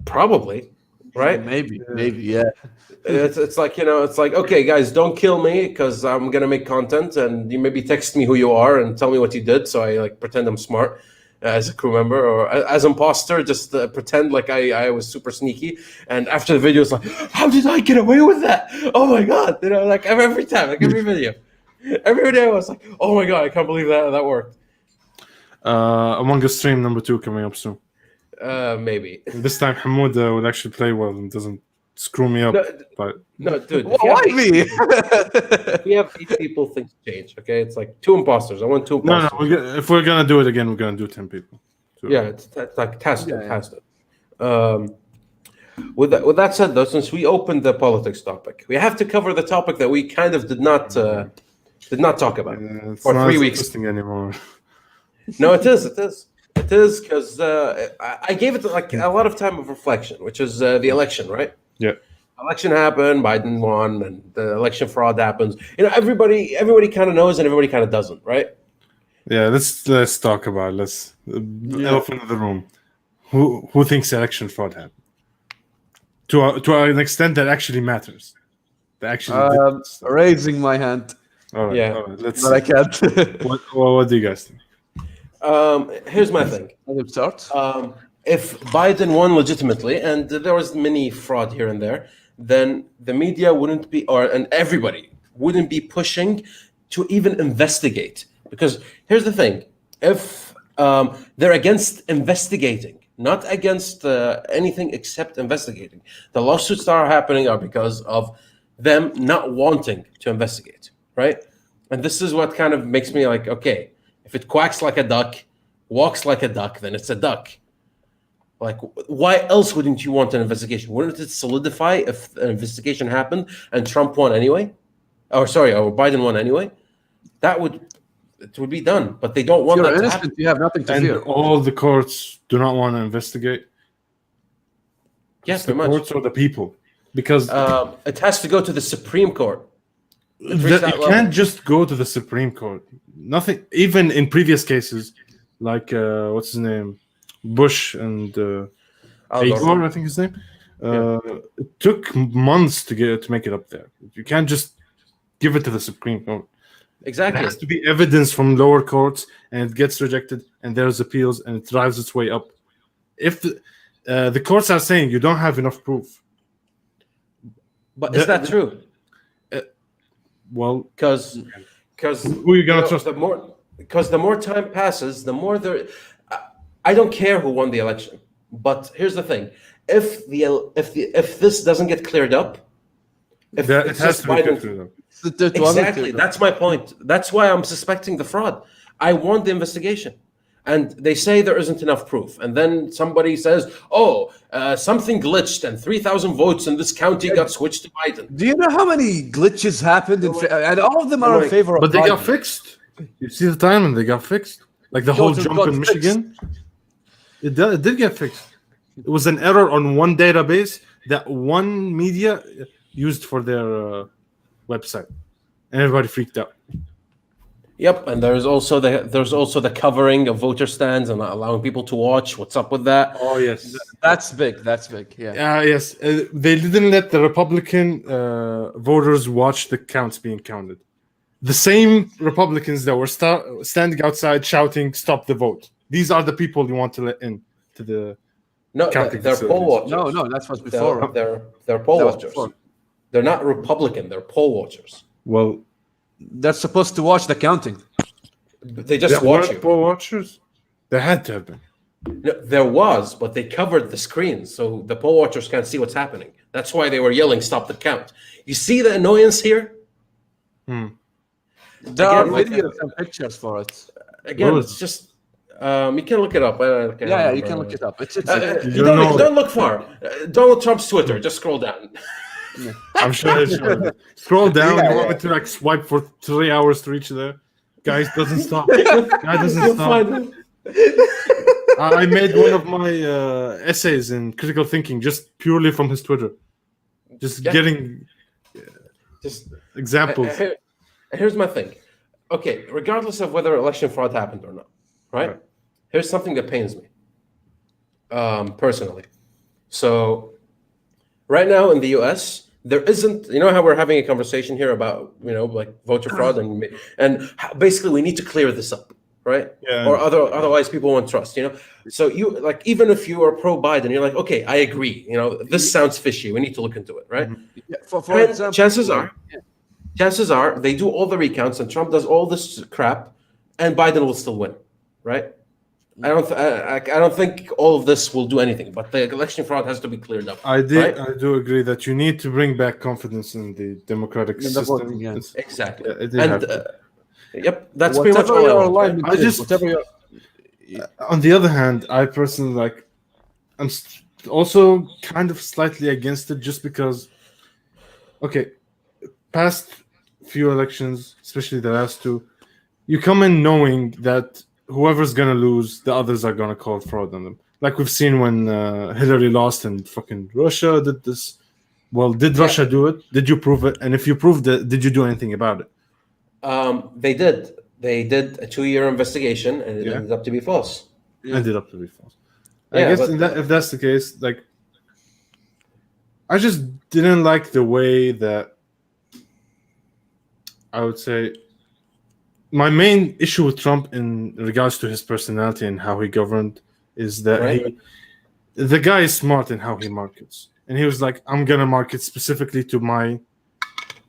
Probably, right? Maybe, yeah. It's like it's like, okay, guys, don't kill me because I'm gonna make content, and you maybe text me who you are and tell me what you did, so I like pretend I'm smart as a crew member, or as imposter, just pretend like I was super sneaky. And after the video, it's like, how did I get away with that? Oh my god! Like every time, like every video I was like, oh my god, I can't believe that worked. Among Us stream number 2 coming up soon. Maybe. This time Hamod will actually play well and doesn't screw me up. But No, dude. Why me? If we have 8 people, things change. Okay, it's like 2 imposters. I want 2 no, imposters. if we're gonna do it again, we're gonna do 10 people. So, Yeah, it's like test it, Yeah. test it. With that said, though, since we opened the politics topic, we have to cover the topic that we kind of did not talk about it's for not 3 as weeks. interesting anymore. No, it is because I gave it like a lot of time of reflection, which is the election, right? Yeah. election happened, Biden won, and the election fraud happens. Everybody kind of knows, and everybody kind of doesn't, right? Yeah, let's talk about it. Elephant in the room. Who thinks election fraud happened? To an extent that actually matters. That actually did stuff. Raising my hand, All right, Yeah. all right, let's but I see. can't. What do you guys think? Here's my thing. Let him start. If Biden won legitimately, and there was many fraud here and there, then the media wouldn't be, and everybody wouldn't be pushing to even investigate. Because here's the thing: if they're against investigating, not against anything except investigating, the lawsuits that are happening are because of them not wanting to investigate, right? And this is what kind of makes me like, okay, if it quacks like a duck, walks like a duck, then it's a duck. Like, why else wouldn't you want an investigation? Wouldn't it solidify if an investigation happened and Trump won anyway? Or Biden won anyway? It would be done, but they don't want If you're that to innocent, happen. you have nothing to And fear. all the courts do not want to investigate. Yes, The pretty much. courts or the people, because It has to go to the Supreme Court. It reached that you level. can't just go to the Supreme Court. Nothing. Even in previous cases, like what's his name, Bush and Gore, I think his name. It took months to make it up there. You can't just give it to the Supreme Court. Exactly. There has to be evidence from lower courts, and it gets rejected, and there's appeals, and it drives its way up. If the courts are saying you don't have enough proof, But is that true? well, Because who are you gonna trust? the more time passes, the more there. I don't care who won the election, but here's the thing: if this doesn't get cleared up, if It it's has just to be Biden, through them. exactly, that's my point. That's why I'm suspecting the fraud. I want the investigation. And they say there isn't enough proof. And then somebody says, something glitched and 3,000 votes in this county got switched to Biden. Do you know how many glitches happened? And all of them are in favor of But they got Biden. fixed. You see the time, and they got fixed. Like the whole jump in fixed. Michigan, it did get fixed. It was an error on one database that one media used for their website, and everybody freaked out. Yep, and there's also the covering of voter stands and not allowing people to watch. What's up with that? Oh yes, That's big. That's big. Yeah. yes. They didn't let the Republican voters watch the counts being counted. The same Republicans that were standing outside shouting, "Stop the vote." These are the people you want to let in to the. No, Counting they're poll facilities. watchers. No, that's what's before. They're poll That was watchers. before. They're not Republican. They're poll watchers. Well, They're supposed to watch the counting. They just there watch weren't you. poll watchers. There had to have been. No, there was, but they covered the screen so the poll watchers can't see what's happening. That's why they were yelling, "Stop the count." You see the annoyance here? There are Again, like, videos and pictures for it. Again, Well, it's just you can look it up. Yeah, you can look it up. It's You know- don't look far. Donald Trump's Twitter. Just scroll down. I'm sure it's scroll down. You want me to like swipe for 3 hours to reach there? Guys, doesn't stop. Guy doesn't You'll stop. find I made one of my essays in critical thinking just purely from his Twitter, just Yeah. getting just examples. Here's my thing. Okay, regardless of whether election fraud happened or not, right? Here's something that pains me personally. So right now in the US, there isn't, you know how we're having a conversation here about, like voter fraud and basically we need to clear this up, right? Yeah. Or otherwise people won't trust, So you like, even if you are pro Biden, you're like, okay, I agree. This sounds fishy. We need to look into it, right? Yeah, for And example, chances are they do all the recounts and Trump does all this crap, and Biden will still win, right? I don't think all of this will do anything, but the election fraud has to be cleared up. I right? do agree that you need to bring back confidence in the democratic In the system. voting, yeah. Exactly. Yeah, it did have And to. yep, that's pretty much whatever all I your want. Right? alignment I is, just- whatever your On the other hand, I personally I'm also kind of slightly against it just because, okay, past few elections, especially the last two, you come in knowing that whoever's gonna lose, the others are gonna call fraud on them. Like we've seen when Hillary lost and fucking Russia did this. Well, did Russia do it? Did you prove it? And if you proved it, did you do anything about it? They did. They did a 2-year investigation, and it Yeah. ended up to be false. Ended up to be false. I Yeah, guess but- if that's the case, like, I just didn't like the way that, I would say, my main issue with Trump in regards to his personality and how he governed is that Right. the guy is smart in how he markets. And he was like, I'm going to market specifically to my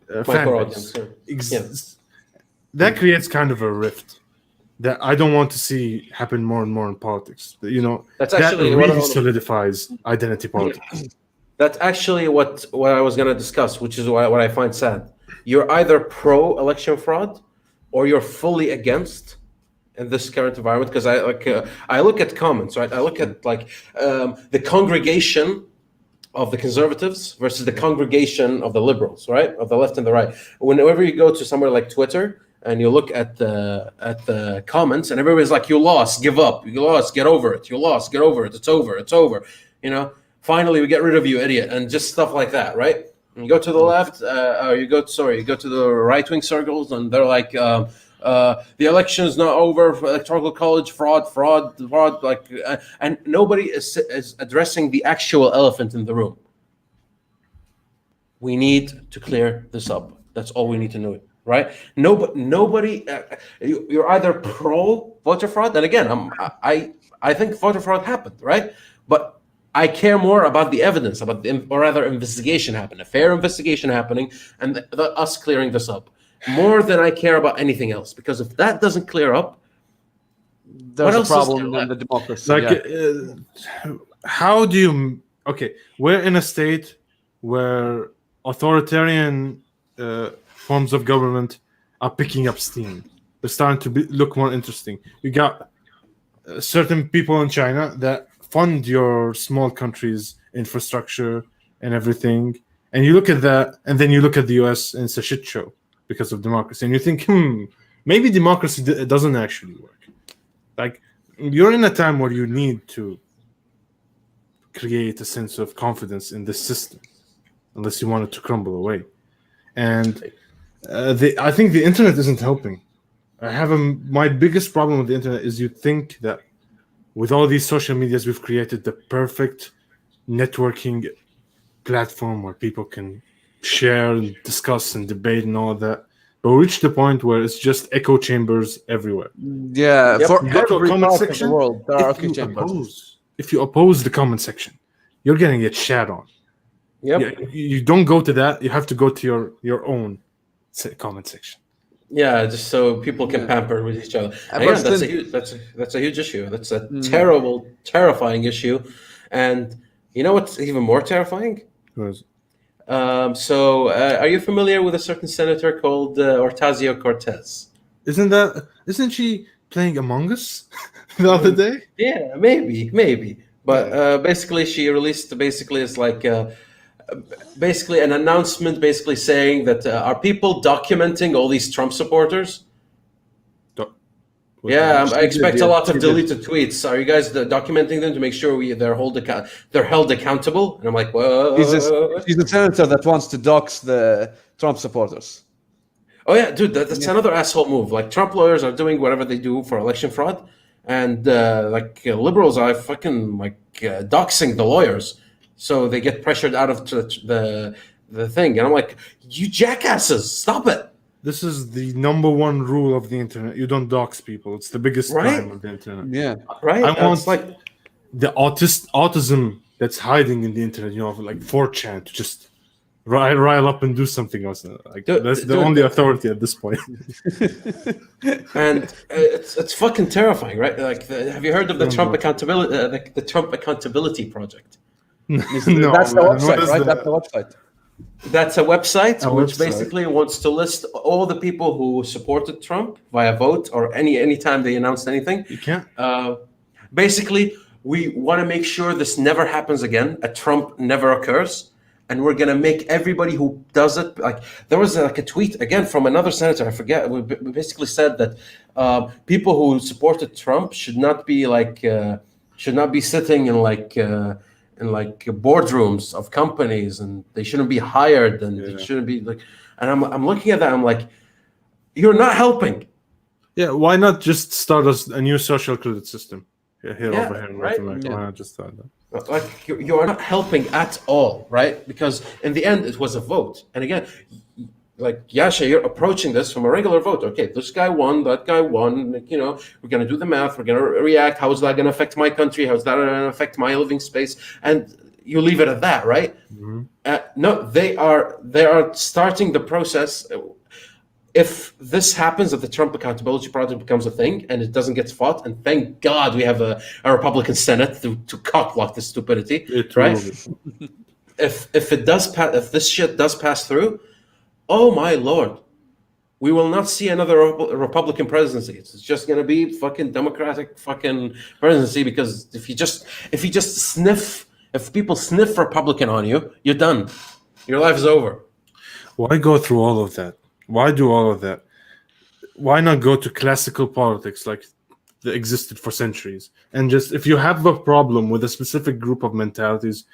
fan Micro base. audience, That creates kind of a rift that I don't want to see happen more and more in politics. You know, That's that actually really solidifies identity politics. That's actually what I was going to discuss, which is what I find sad. You're either pro-election fraud, or you're fully against in this current environment. Because I look at comments, right? I look at the congregation of the conservatives versus the congregation of the liberals, right? Of the left and the right. Whenever you go to somewhere like Twitter and you look at the comments, and everybody's like, "You lost, give up. You lost, get over it. You lost, get over it. It's over. It's over." You know, finally we get rid of you, idiot, and just stuff like that, right? And you go to the left, or you go to the right-wing circles, and they're like, the election is not over. Electoral college fraud, like, and nobody is addressing the actual elephant in the room. We need to clear this up. That's all we need to know, right? Nobody. You're either pro voter fraud, and again, I think voter fraud happened, right? But I care more about the evidence, or rather, investigation happening, a fair investigation happening, and us clearing this up, more than I care about anything else. Because if that doesn't clear up, There's a problem in the democracy. Like, how do you? Okay, we're in a state where authoritarian forms of government are picking up steam. They're starting to look more interesting. You got certain people in China that fund your small country's infrastructure and everything, and you look at that, and then you look at the US, and it's a shit show because of democracy, and you think, maybe democracy doesn't actually work. Like, you're in a time where you need to create a sense of confidence in this system, unless you want it to crumble away. And I think the internet isn't helping. My biggest problem with the internet is you think that with all these social medias, we've created the perfect networking platform where people can share and discuss and debate and all that. But we reached the point where it's just echo chambers everywhere. Yeah, Yep. for You go to a every comment part of section, the world, there are if echo you chambers. if you oppose the comment section, you're going to get shat on. Yep. You don't go to that. You have to go to your own comment section. Yeah, just so people can pamper with each other. And But again, that's a huge issue. That's a terrible, terrifying issue. And you know what's even more terrifying? Are you familiar with a certain senator called Ocasio-Cortez? Isn't she playing Among Us the other day? Yeah, maybe. But basically, she released it's like basically an announcement, basically saying that are people documenting all these Trump supporters? Yeah, I expect a lot of deleted tweets. Are you guys documenting them to make sure they're held accountable? And I'm like, whoa. She's the senator that wants to dox the Trump supporters. Oh yeah, dude, that's another asshole move. Like, Trump lawyers are doing whatever they do for election fraud, and liberals are fucking doxing the lawyers, so they get pressured out of the thing. And I'm like, you jackasses, stop it. This is the number one rule of the internet. You don't dox people. It's the biggest crime of the internet. Yeah. Right? I want the autism that's hiding in the internet, like 4chan, to just rile up and do something else. That's the only authority at this point. And it's fucking terrifying, right? Like, have you heard of the Trump accountability, the Trump Accountability Project? No, That's the website, right? That's the website. That's a website which basically wants to list all the people who supported Trump via vote or any time they announced anything. You can't. Basically, we want to make sure this never happens again. A Trump never occurs. And we're going to make everybody who does it, like, there was a tweet again from another senator, I forget, we basically said that people who supported Trump should not be sitting in in like boardrooms of companies, and they shouldn't be hired, and it shouldn't be like. And I'm looking at that. I'm like, you're not helping. Yeah, why not just start a new social credit system over here in right? North America? Why not just start that? Like you are not helping at all, right? Because in the end, it was a vote. And again, like Yasha, you're approaching this from a regular vote. Okay, this guy won, that guy won. Like, we're gonna do the math. We're gonna react. How is that gonna affect my country? How is that gonna affect my living space? And you leave it at that, right? No, they are starting the process. If this happens, if the Trump accountability project becomes a thing and it doesn't get fought, and thank God we have a Republican Senate to cockblock this stupidity, right? If it does pass, if this shit does pass through, oh my Lord, we will not see another Republican presidency. It's just gonna be fucking Democratic fucking presidency, because if people sniff Republican on you, you're done. Your life is over. Why go through all of that? Why do all of that? Why not go to classical politics like that existed for centuries? And just, if you have a problem with a specific group of mentalities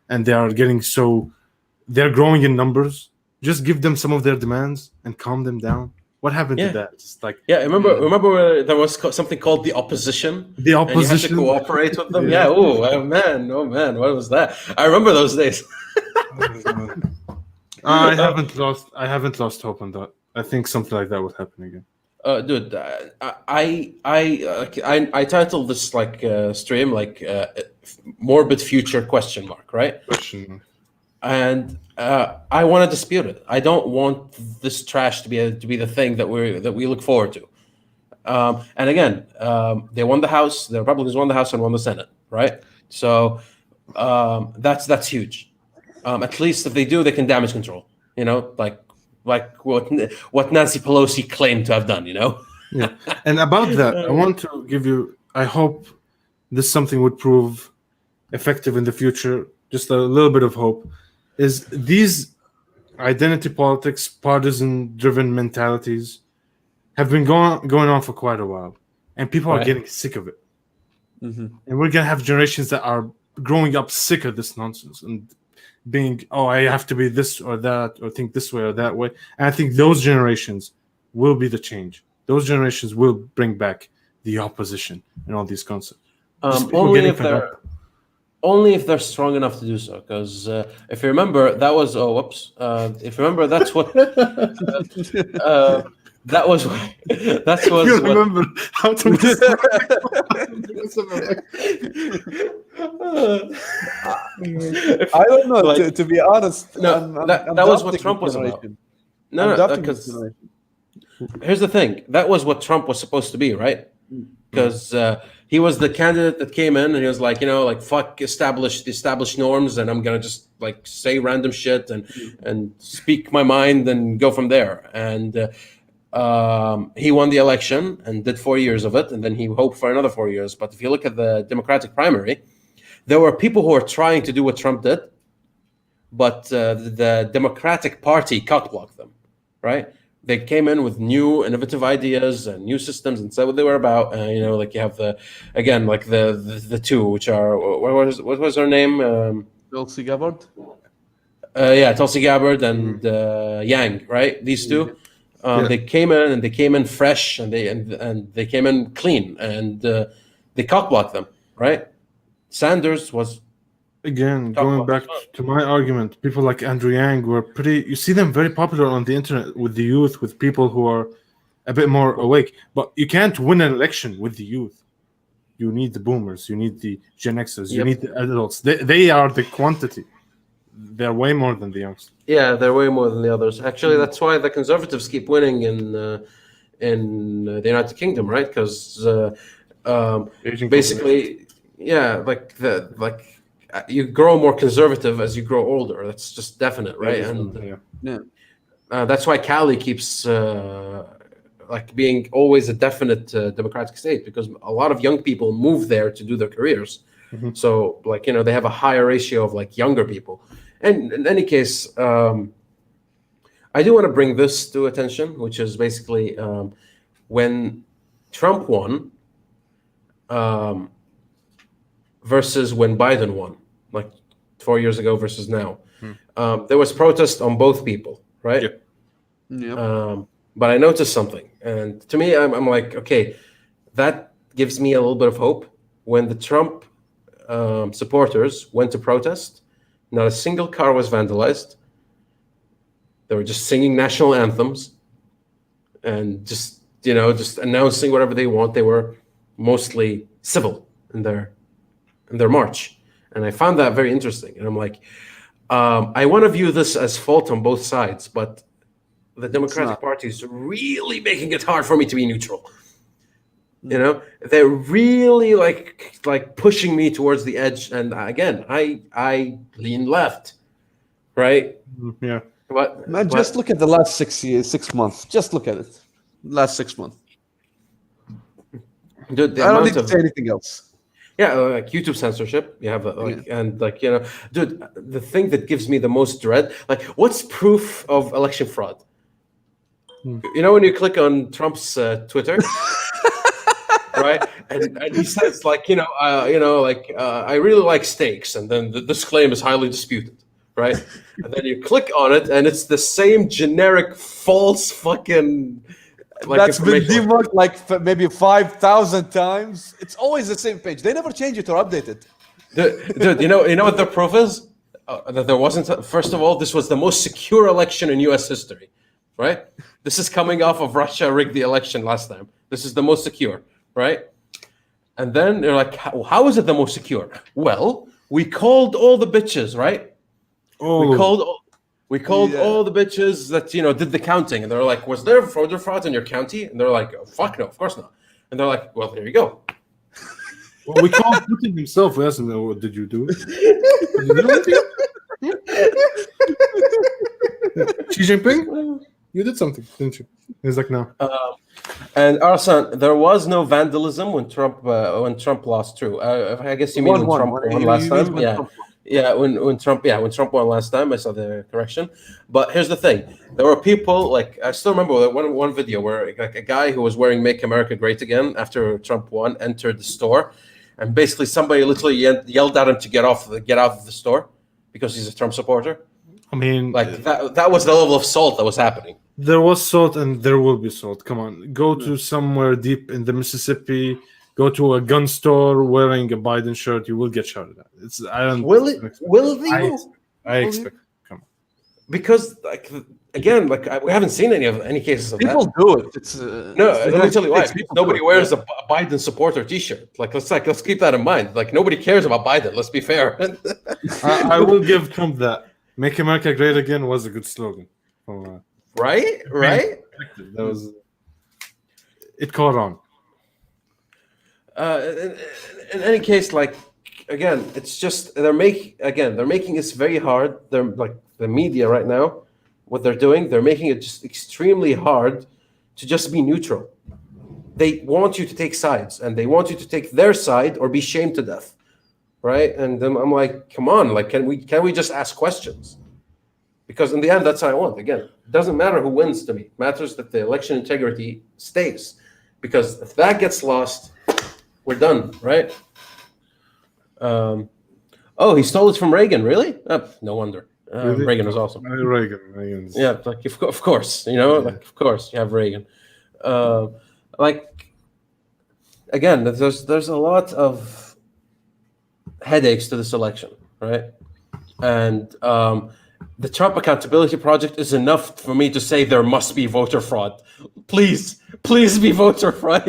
and they're growing in numbers, just give them some of their demands and calm them down. What happened to that? It's like, remember there was something called the opposition. The opposition. And you had to cooperate with them. Yeah. Oh man, what was that? I remember those days. I haven't lost hope on that. I think something like that would happen again. Dude, I titled this stream "Morbid Future?" Right? Question. And I want to dispute it. I don't want this trash to be the thing that we look forward to. And again, they won the House. The Republicans won the House and won the Senate, right? So that's huge. At least if they do, they can damage control. Like what Nancy Pelosi claimed to have done. Yeah. And about that, I want to give you. I hope this something would prove effective in the future. Just a little bit of hope. Is these identity politics, partisan-driven mentalities have been going on for quite a while, and people are getting sick of it. And we're gonna have generations that are growing up sick of this nonsense and being, I have to be this or that, or think this way or that way. And I think those generations will be the change. Those generations will bring back the opposition and all these concepts. Only if they're strong enough to do so. Because if you remember, that was if you remember, that's what You remember how to. I don't know. To be honest, that was what Trump was about. Because here's the thing: that was what Trump was supposed to be, right? Because he was the candidate that came in, and he was like, fuck established norms, and I'm gonna just say random shit and speak my mind and go from there. And he won the election and did 4 years of it, and then he hoped for another 4 years. But if you look at the Democratic primary, there were people who were trying to do what Trump did, but the Democratic Party cockblocked them, right? They came in with new innovative ideas and new systems and said what they were about. You have the two, which are what was her name? Tulsi Gabbard. Tulsi Gabbard and Yang, right? These two. They came in fresh and they came in clean, and they cockblocked them, right? Sanders was. Again, going back to my argument, people like Andrew Yang were you see them very popular on the internet with the youth, with people who are a bit more awake. But you can't win an election with the youth. You need the boomers, you need the Gen Xers, you need the adults. They are the quantity. They're way more than the youngsters. Yeah, they're way more than the others. Actually, that's why the conservatives keep winning in the United Kingdom, right? Because basically, you grow more conservative as you grow older. That's just definite, right? That's why Cali keeps being always a definite democratic state, because a lot of young people move there to do their careers. So they have a higher ratio of younger people. And in any case, I do want to bring this to attention, which is basically when Trump won, versus when Biden won, like 4 years ago versus now. There was protest on both people, right? Yep. Yeah. But I noticed something, and to me, I'm like, okay, that gives me a little bit of hope. When the Trump supporters went to protest, not a single car was vandalized. They were just singing national anthems and just announcing whatever they want. They were mostly civil in their march, and I found that very interesting. And I'm like, I want to view this as fault on both sides, but the Democratic Party is really making it hard for me to be neutral. They're really like pushing me towards the edge, and again, I lean left, right? Yeah. Man, just look at the last 6 months. Just look at it. Last 6 months. Dude, I don't need to say anything else. Yeah, like YouTube censorship. You have and dude, the thing that gives me the most dread, like, what's proof of election fraud? When you click on Trump's Twitter, right, and he says I really like steaks, and then this claim is highly disputed, right? And then you click on it, and it's the same generic false fucking. That's been debunked maybe 5,000 times. It's always the same page. They never change it or update it. Dude, you know what the proof is? That there wasn't. First of all, this was the most secure election in U.S. history, right? This is coming off of Russia rigged the election last time. This is the most secure, right? And then they're like, how is it the most secure? Well, we called all the bitches, right? We called all the bitches that did the counting, and they're like, "Was there voter fraud in your county?" And they're like, oh, "Fuck no, of course not." And they're like, "Well, there you go." Well, we called Putin himself. We asked him, "What did you do?" Did you do anything? Xi Jinping, you did something, didn't you? He's like, "No." And Arasan, there was no vandalism when Trump lost. True. I guess you mean when Trump won last time. Yeah. Yeah, when Trump won last time, I saw the correction. But here's the thing: there were people I still remember one video where a guy who was wearing "Make America Great Again" after Trump won entered the store, and basically somebody literally yelled at him to get out of the store because he's a Trump supporter. I mean, that was the level of salt that was happening. There was salt, and there will be salt. Come on, go to somewhere deep in the Mississippi. Go to a gun store wearing a Biden shirt, you will get shouted at. Will they? I expect. Come on. Because we haven't seen any cases of people that. do it. Let me tell you why. Nobody wears a Biden supporter T-shirt. Let's keep that in mind. Nobody cares about Biden. Let's be fair. I will give Trump that. "Make America Great Again" was a good slogan. Right. That was. It caught on. In any case, again, it's just they're making this very hard. They're the media right now, what they're doing, they're making it just extremely hard to just be neutral. They want you to take sides, and they want you to take their side or be shamed to death, right? And then I'm like, come on, can we just ask questions? Because in the end, that's what I want. Again, it doesn't matter who wins to me. It matters that the election integrity stays, because if that gets lost, we're done, right? He stole it from Reagan, really? No wonder. Really? Reagan was awesome. Reagan. Yeah, of course, of course, you have Reagan. Again, there's a lot of headaches to this election, right? And the Trump Accountability Project is enough for me to say there must be voter fraud. Please be voter fraud.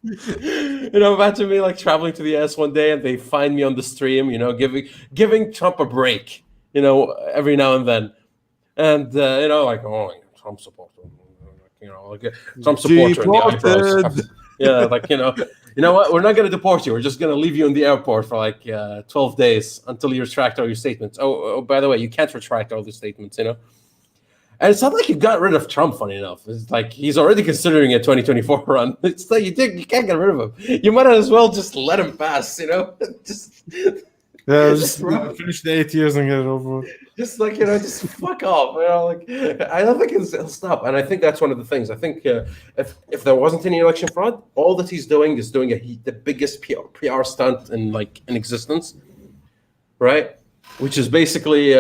Imagine me traveling to the US one day and they find me on the stream, giving Trump a break, every now and then, and Trump supporter, Trump supporter in the eyebrows. Yeah, you know what? We're not going to deport you. We're just going to leave you in the airport for 12 days until you retract all your statements. Oh, by the way, you can't retract all the statements, And it's not like you got rid of Trump, funny enough. It's he's already considering a 2024 run. It's you can't get rid of him. You might as well just let him pass, just finish the 8 years and get it over with. just like just fuck off. Like I don't think he'll stop, and I think that's one of the things. I think if there wasn't any election fraud, all that he's doing is doing the biggest PR stunt in existence, right? Which is basically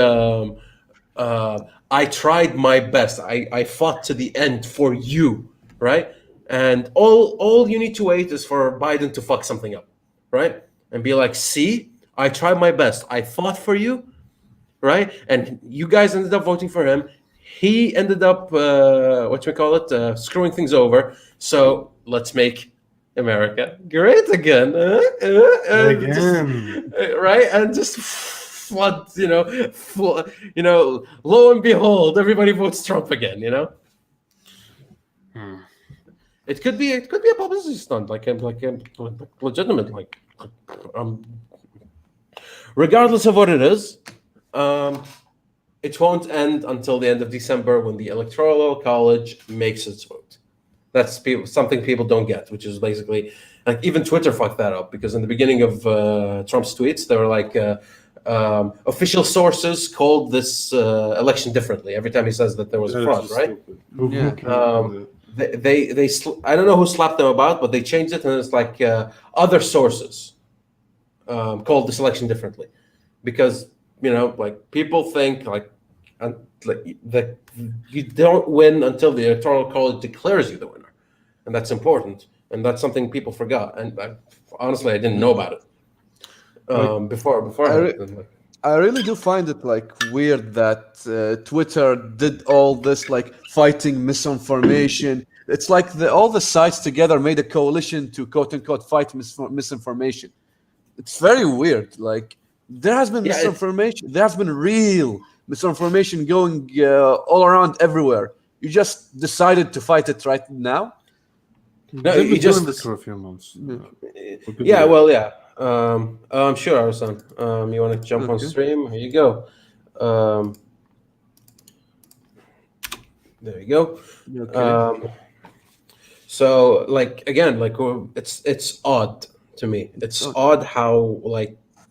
I tried my best. I fought to the end for you, right? And all you need to wait is for Biden to fuck something up, right? And be like, see, I tried my best. I fought for you, right? And you guys ended up voting for him. He ended up, screwing things over. So let's make America great again. Again. Right? And just flood, lo and behold, everybody votes Trump again, It could be a publicity stunt, like legitimate, regardless of what it is, it won't end until the end of December when the Electoral College makes its vote. That's something people don't get, which is basically like even Twitter fucked that up because in the beginning of Trump's tweets, they were like official sources called this election differently every time he says that there was fraud, right? Yeah. They I don't know who slapped them about, but they changed it and it's like other sources called this election differently because people think that you don't win until the Electoral College declares you the winner, and that's important, and that's something people forgot. And honestly, I didn't know about it before. I really do find it weird that Twitter did all this fighting misinformation. It's like all the sides together made a coalition to quote unquote fight misinformation. It's very weird. There has been misinformation. There has been real misinformation going all around everywhere. You just decided to fight it right now. No, you just this for a few months. Yeah, well, yeah. I'm sure, Arasan. You want to jump on stream? Here you go. There you go. Okay. So, again, it's odd to me. It's odd how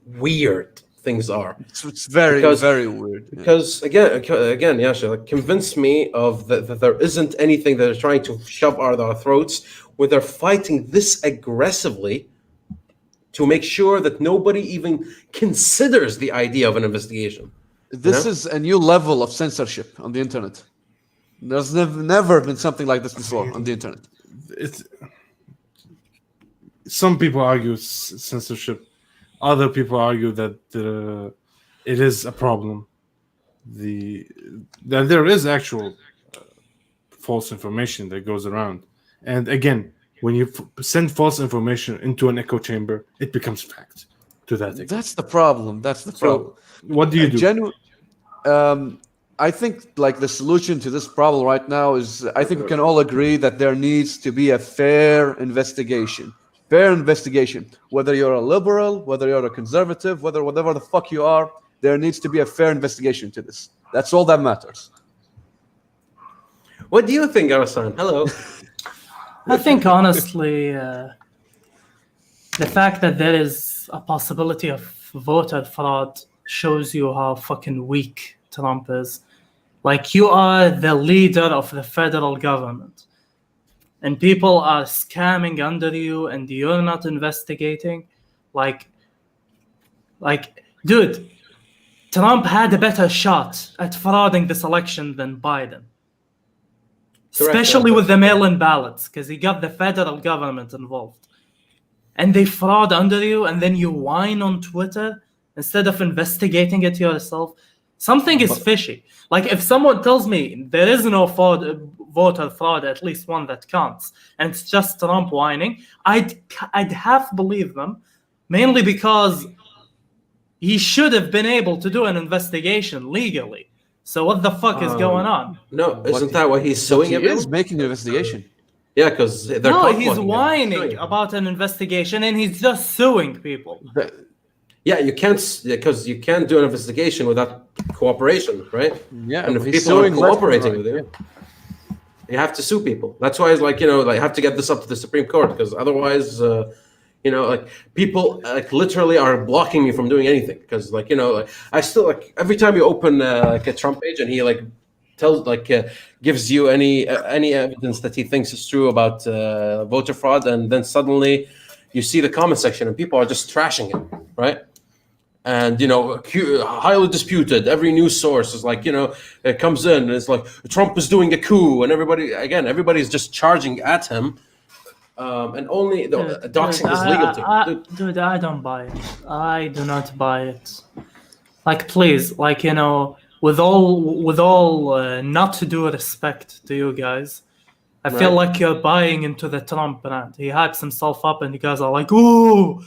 weird things are. It's very very weird. Because again, Yasha, convince me of that there isn't anything that they're trying to shove out our throats where they're fighting this aggressively to make sure that nobody even considers the idea of an investigation. This is a new level of censorship on the internet. There's never been something like this before on the internet. Some people argue censorship. Other people argue that it is a problem. That there is actual false information that goes around. And again, when you send false information into an echo chamber, it becomes fact to that extent. That's the problem. So, what do you do? I think the solution to this problem right now is I think we can all agree that there needs to be a fair investigation. Fair investigation. Whether you're a liberal, whether you're a conservative, whatever the fuck you are, there needs to be a fair investigation to this. That's all that matters. What do you think, Arasan? Hello. I think honestly, the fact that there is a possibility of voter fraud shows you how fucking weak Trump is. You are the leader of the federal government. And people are scamming under you and you're not investigating. Dude, Trump had a better shot at frauding this election than Biden. Especially with the mail-in ballots, because he got the federal government involved. And they fraud under you, and then you whine on Twitter instead of investigating it yourself. Something is fishy. If someone tells me there is no voter fraud, at least one that counts, and it's just Trump whining, I'd half believe them, mainly because he should have been able to do an investigation legally. So what the fuck is going on? No, isn't that why he's suing everyone? He is making an investigation. Yeah, because they're he's whining about an investigation and he's just suing people. Yeah, you can't because you can't do an investigation without cooperation, right? Yeah, and if people are cooperating with you, you have to sue people. That's why it's you have to get this up to the Supreme Court because otherwise, You know, like people like literally are blocking me from doing anything because, like, you know, like, I still like every time you open like a Trump page and he like tells like gives you any evidence that he thinks is true about voter fraud, and then suddenly you see the comment section and people are just trashing it, right? And, you know, highly disputed. Every news source is like, you know, it comes in and it's like Trump is doing a coup, and everybody's just charging at him. And only doxing is legal to. Dude, I don't buy it. I do not buy it. Like, please, like, you know, with all not to do respect to you guys, I feel like you're buying into the Trump brand. He hypes himself up, and you guys are like, ooh.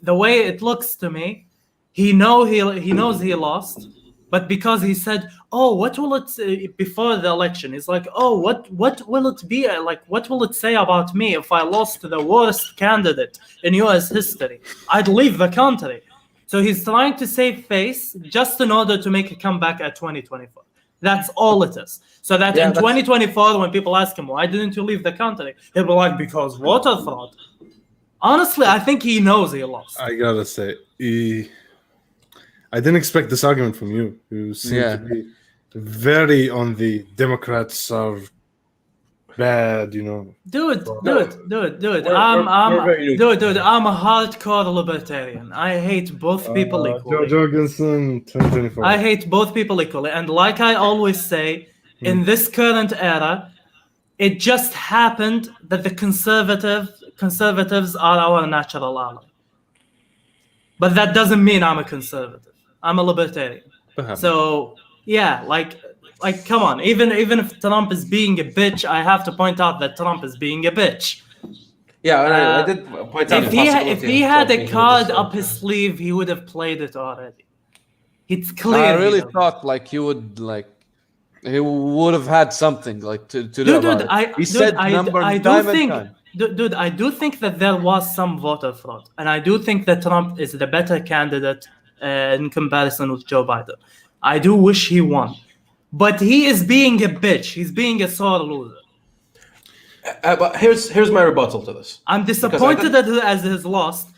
The way it looks to me, he knows he lost, but because he said, "Oh, what will it before the election?" He's like, "Oh, what will it be like? What will it say about me if I lost to the worst candidate in U.S. history? I'd leave the country." So he's trying to save face just in order to make a comeback at 2024. That's all it is. So that in 2024, when people ask him, "Why didn't you leave the country?" he'll be like, "Because voter fraud." Honestly, I think he knows he lost. I gotta say, I didn't expect this argument from you. You seem to be very on the Democrats are bad, you know. Dude. We're I'm a hardcore libertarian. I hate both people equally. Jorgensen, 2024. I hate both people equally. And like I always say, in this current era, it just happened that the conservatives are our natural ally. But that doesn't mean I'm a conservative. I'm a libertarian. So yeah, like come on. Even if Trump is being a bitch, I have to point out that Trump is being a bitch. Yeah, and I did point out if he had a card up his sleeve, he would have played it already. It's clear. I really thought like he would have had something like to do about it. He said time. Dude, I do think that there was some voter fraud, and I do think that Trump is the better candidate in comparison with Joe Biden. I do wish he won, but he is being a bitch. He's being a sore loser. But here's my rebuttal to this. I'm disappointed as he's lost,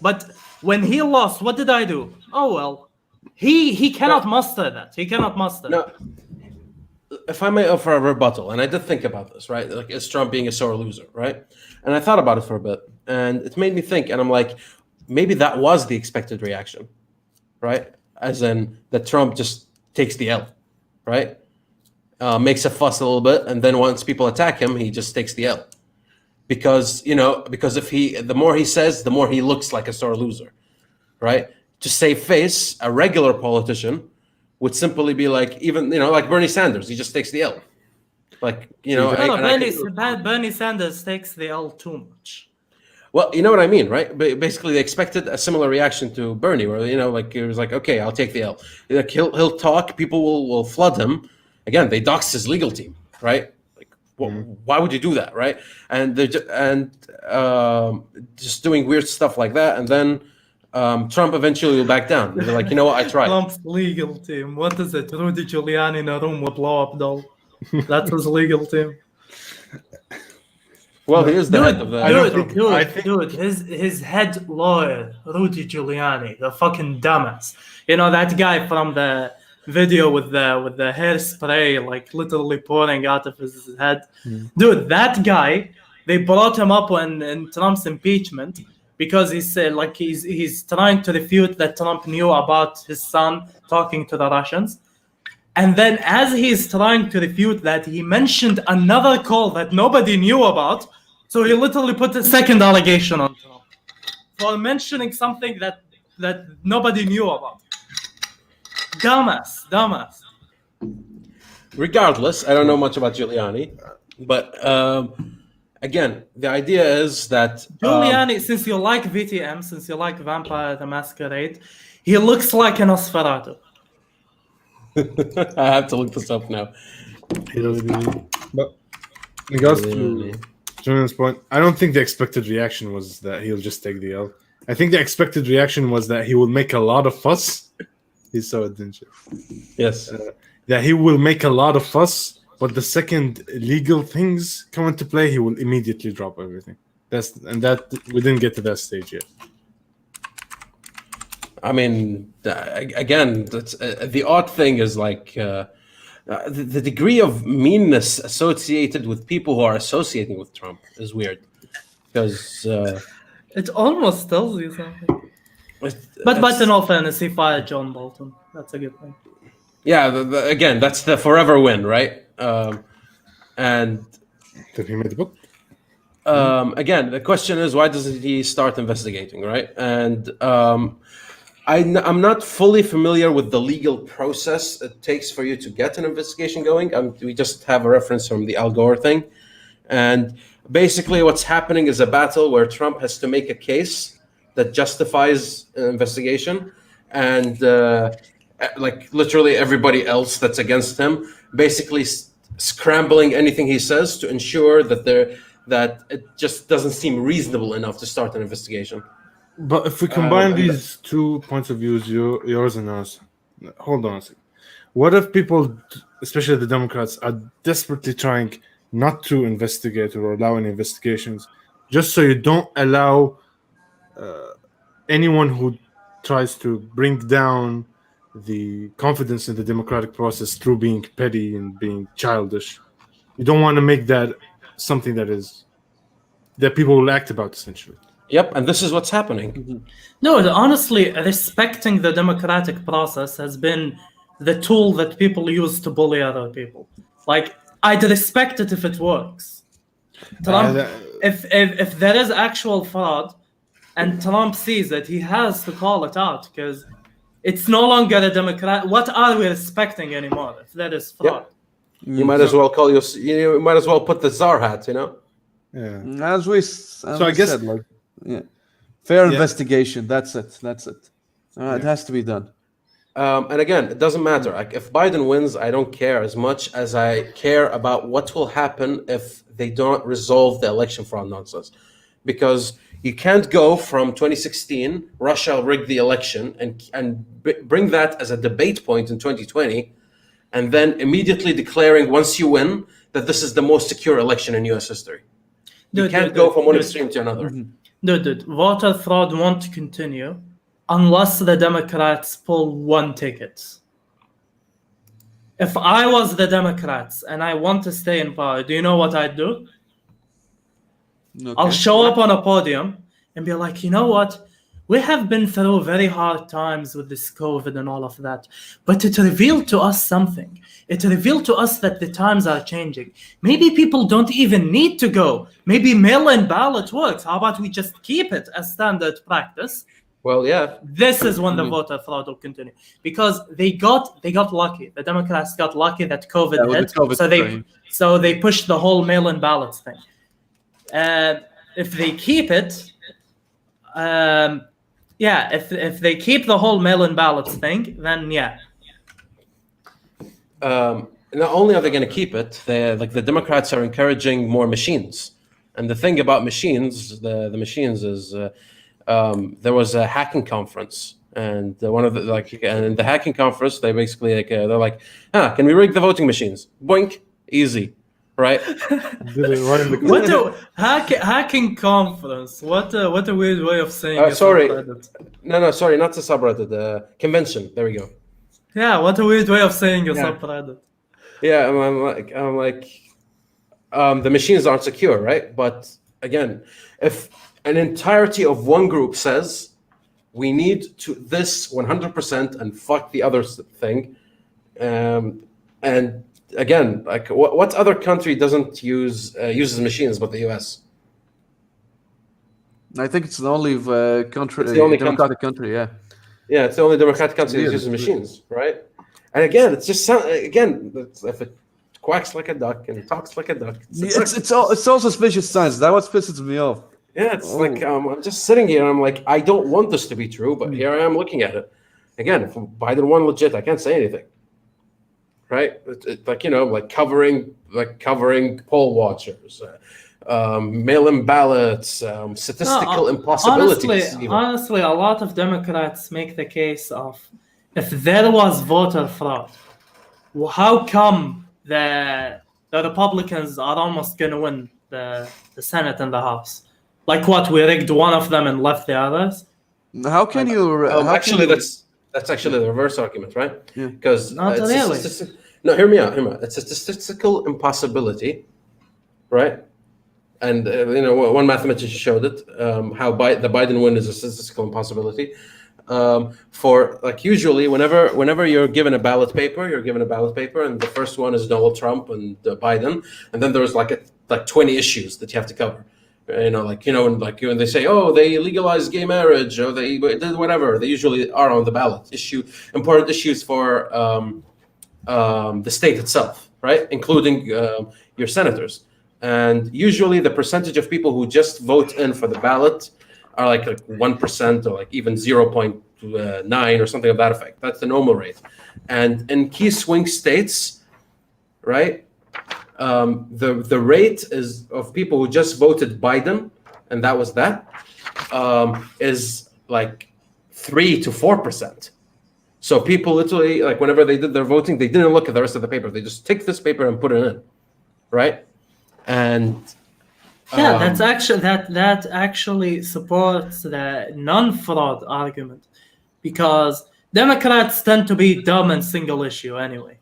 but when he lost, what did I do? Oh well, he cannot muster that. He cannot muster. No. If I may offer a rebuttal, and I did think about this, right? Like, is Trump being a sore loser, right? And I thought about it for a bit, and it made me think, and I'm like, maybe that was the expected reaction, right? As in that Trump just takes the L, right? Makes a fuss a little bit, and then once people attack him, he just takes the L. Because the more he says, the more he looks like a sore loser, right? To save face, a regular politician would simply be like, even, you know, like Bernie Sanders, he just takes the L. Like, you know, Bernie Sanders takes the L too much. Well, you know what I mean, right? Basically, they expected a similar reaction to Bernie, where, you know, like, it was like, okay, I'll take the L. Like, he'll talk, people will flood him. Again, they doxed his legal team, right? Like, why would you do that, right? And they're just doing weird stuff like that, and then Trump eventually will back down. They're like, you know what, I tried. Trump's legal team. What is it? Rudy Giuliani in a room with blow-up doll. That's his legal team. Well, he is the head of the... Dude, his head lawyer, Rudy Giuliani, the fucking dumbass. You know, that guy from the video with the hairspray, like, literally pouring out of his head. Dude, that guy, they brought him up in Trump's impeachment, because he said, like, he's trying to refute that Trump knew about his son talking to the Russians. And then as he's trying to refute that, he mentioned another call that nobody knew about. So he literally put a second allegation on Trump for mentioning something that nobody knew about. Dumbass. Regardless, I don't know much about Giuliani, but... again, the idea is that Giuliani, since you like VTM, since you like Vampire the Masquerade, he looks like an Nosferatu. I have to look this up now. But in regards to Julian's point, I don't think the expected reaction was that he'll just take the L. I think the expected reaction was that he will make a lot of fuss. He saw it, didn't you? Yes. That he will make a lot of fuss. But the second legal things come into play, he will immediately drop everything. That we didn't get to that stage yet. I mean, again, that's, the odd thing is like the degree of meanness associated with people who are associating with Trump is weird, because It almost tells you something. But in all fairness, he fired John Bolton. That's a good thing. yeah, again, that's the forever win, right? And Did he made the book? again, the question is, why doesn't he start investigating, right? And I'm not fully familiar with the legal process it takes for you to get an investigation going. We just have a reference from the Al Gore thing. And basically what's happening is a battle where Trump has to make a case that justifies an investigation. And like literally everybody else that's against him, basically scrambling anything he says to ensure that it just doesn't seem reasonable enough to start an investigation. But if we combine these two points of views, yours and ours, hold on a second. What if people, especially the Democrats, are desperately trying not to investigate or allow any investigations, just so you don't allow anyone who tries to bring down the confidence in the democratic process through being petty and being childish? You don't want to make that something that people will act about, essentially. Yep, and this is what's happening. No, honestly, respecting the democratic process has been the tool that people use to bully other people. Like, I'd respect it if it works. Trump, if there is actual fraud and Trump sees it, he has to call it out, because it's no longer a democrat. What are we respecting anymore if that is fraud? Yep. You might as well you might as well put the czar hat, you know? Yeah. As we I guess said, like, fair investigation. That's it. It has to be done. And again, it doesn't matter. Like, if Biden wins, I don't care as much as I care about what will happen if they don't resolve the election fraud nonsense. Because you can't go from 2016, Russia rigged the election, and bring that as a debate point in 2020, and then immediately declaring once you win that this is the most secure election in U.S. history. You can't go from one extreme to another. Dude, voter fraud won't continue unless the Democrats pull one ticket. If I was the Democrats and I want to stay in power, do you know what I'd do? Okay. I'll show up on a podium and be like, you know what? We have been through very hard times with this COVID and all of that. But it revealed to us something. It revealed to us that the times are changing. Maybe people don't even need to go. Maybe mail-in ballot works. How about we just keep it as standard practice? Well, yeah. This is when the voter fraud will continue. Because they got lucky. The Democrats got lucky that COVID with hit. the COVID So they pushed the whole mail-in ballots thing. If they keep it, if they keep the whole mail-in ballots thing, then yeah. Not only are they going to keep it, the Democrats are encouraging more machines. And the thing about machines, the machines is there was a hacking conference, and and in the hacking conference they basically they're like, can we rig the voting machines? Boink, easy. Right? Hacking conference? What a weird way of saying. Sorry, sorry, not the subreddit. The convention. There we go. Yeah, what a weird way of saying a subreddit. Yeah, I'm like, the machines aren't secure, right? But again, if an entirety of one group says we need to this 100% and fuck the other thing, and again, like what other country doesn't uses machines but the U.S.? I think it's the only country, it's the only democratic country. Yeah, it's the only democratic country that uses machines, right? And again, it's just if it quacks like a duck and talks like a duck, it's all suspicious signs. That's what pisses me off. Yeah, it's like I'm just sitting here and I'm like, I don't want this to be true, but here I am looking at it. Again, if Biden won legit, I can't say anything. Right, covering poll watchers, mail-in ballots, statistical impossibilities. Honestly, a lot of Democrats make the case of if there was voter fraud, how come the Republicans are almost going to win the Senate and the House? Like what? We rigged one of them and left the others? How can you? How Actually, can you, that's actually the reverse argument, right? Yeah. Because Not really. No, hear me out. It's a statistical impossibility, right? And one mathematician showed it. How the Biden win is a statistical impossibility. For like usually, whenever you're given a ballot paper, and the first one is Donald Trump and Biden, and then there's like 20 issues that you have to cover. When they say, oh, they legalized gay marriage, or they did whatever, they usually are on the ballot. Important issues for the state itself, right? Including your senators. And usually the percentage of people who just vote in for the ballot are like 1% or like even 0.9 or something of that effect. That's the normal rate. And in key swing states, right, the rate is of people who just voted Biden, and that was is like 3 to 4%. So people literally, like whenever they did their voting, they didn't look at the rest of the paper. They just take this paper and put it in, right? And yeah, that actually supports the non-fraud argument, because Democrats tend to be dumb and single issue anyway.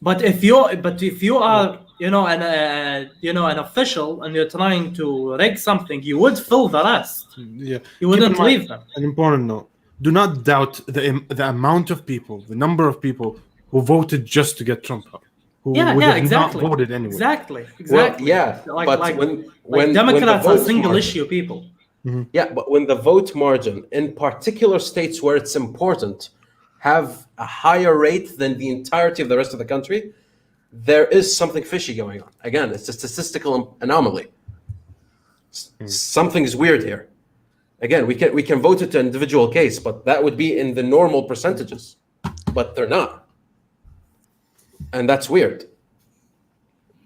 But if you are an official and you're trying to rig something, you would fill the rest. Yeah, You wouldn't leave them. An important note: do not doubt the amount of people, the number of people who voted just to get Trump out. Who would have exactly. not voted anyway. Exactly. Well, yeah, Like when Democrats when are the single vote issue people. Yeah, but when the vote margin in particular states where it's important have a higher rate than the entirety of the rest of the country, there is something fishy going on. Again, it's a statistical anomaly. Something's weird here. Again, we can vote it to an individual case, but that would be in the normal percentages, but they're not. And that's weird.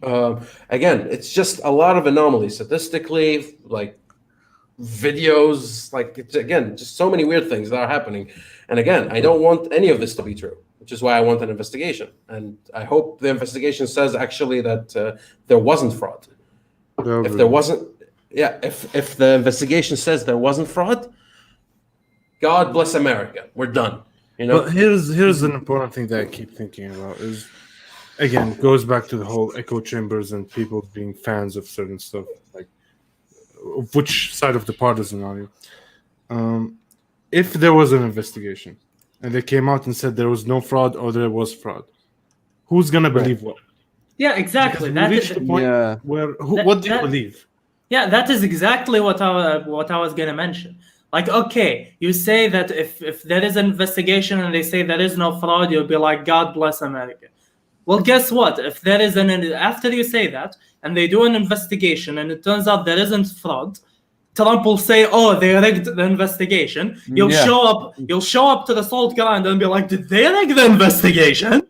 Again, it's just a lot of anomalies statistically, like videos, like it's, again, just so many weird things that are happening. And again, I don't want any of this to be true, which is why I want an investigation. And I hope the investigation says actually that there wasn't fraud. If there wasn't, if the investigation says there wasn't fraud, God bless America. We're done. But here's an important thing that I keep thinking about is, again, it goes back to the whole echo chambers and people being fans of certain stuff, like which side of the partisan are you? If there was an investigation and they came out and said there was no fraud or there was fraud, who's gonna believe what? Yeah, exactly. That reached the point where what do you believe? Yeah, that is exactly what I was gonna mention. Like, okay, you say that if there is an investigation and they say there is no fraud, you'll be like, God bless America. Well, guess what? If there is after you say that and they do an investigation and it turns out there isn't fraud, Trump will say, "Oh, they rigged the investigation." You'll show up to the salt grinder and be like, "Did they rig the investigation?"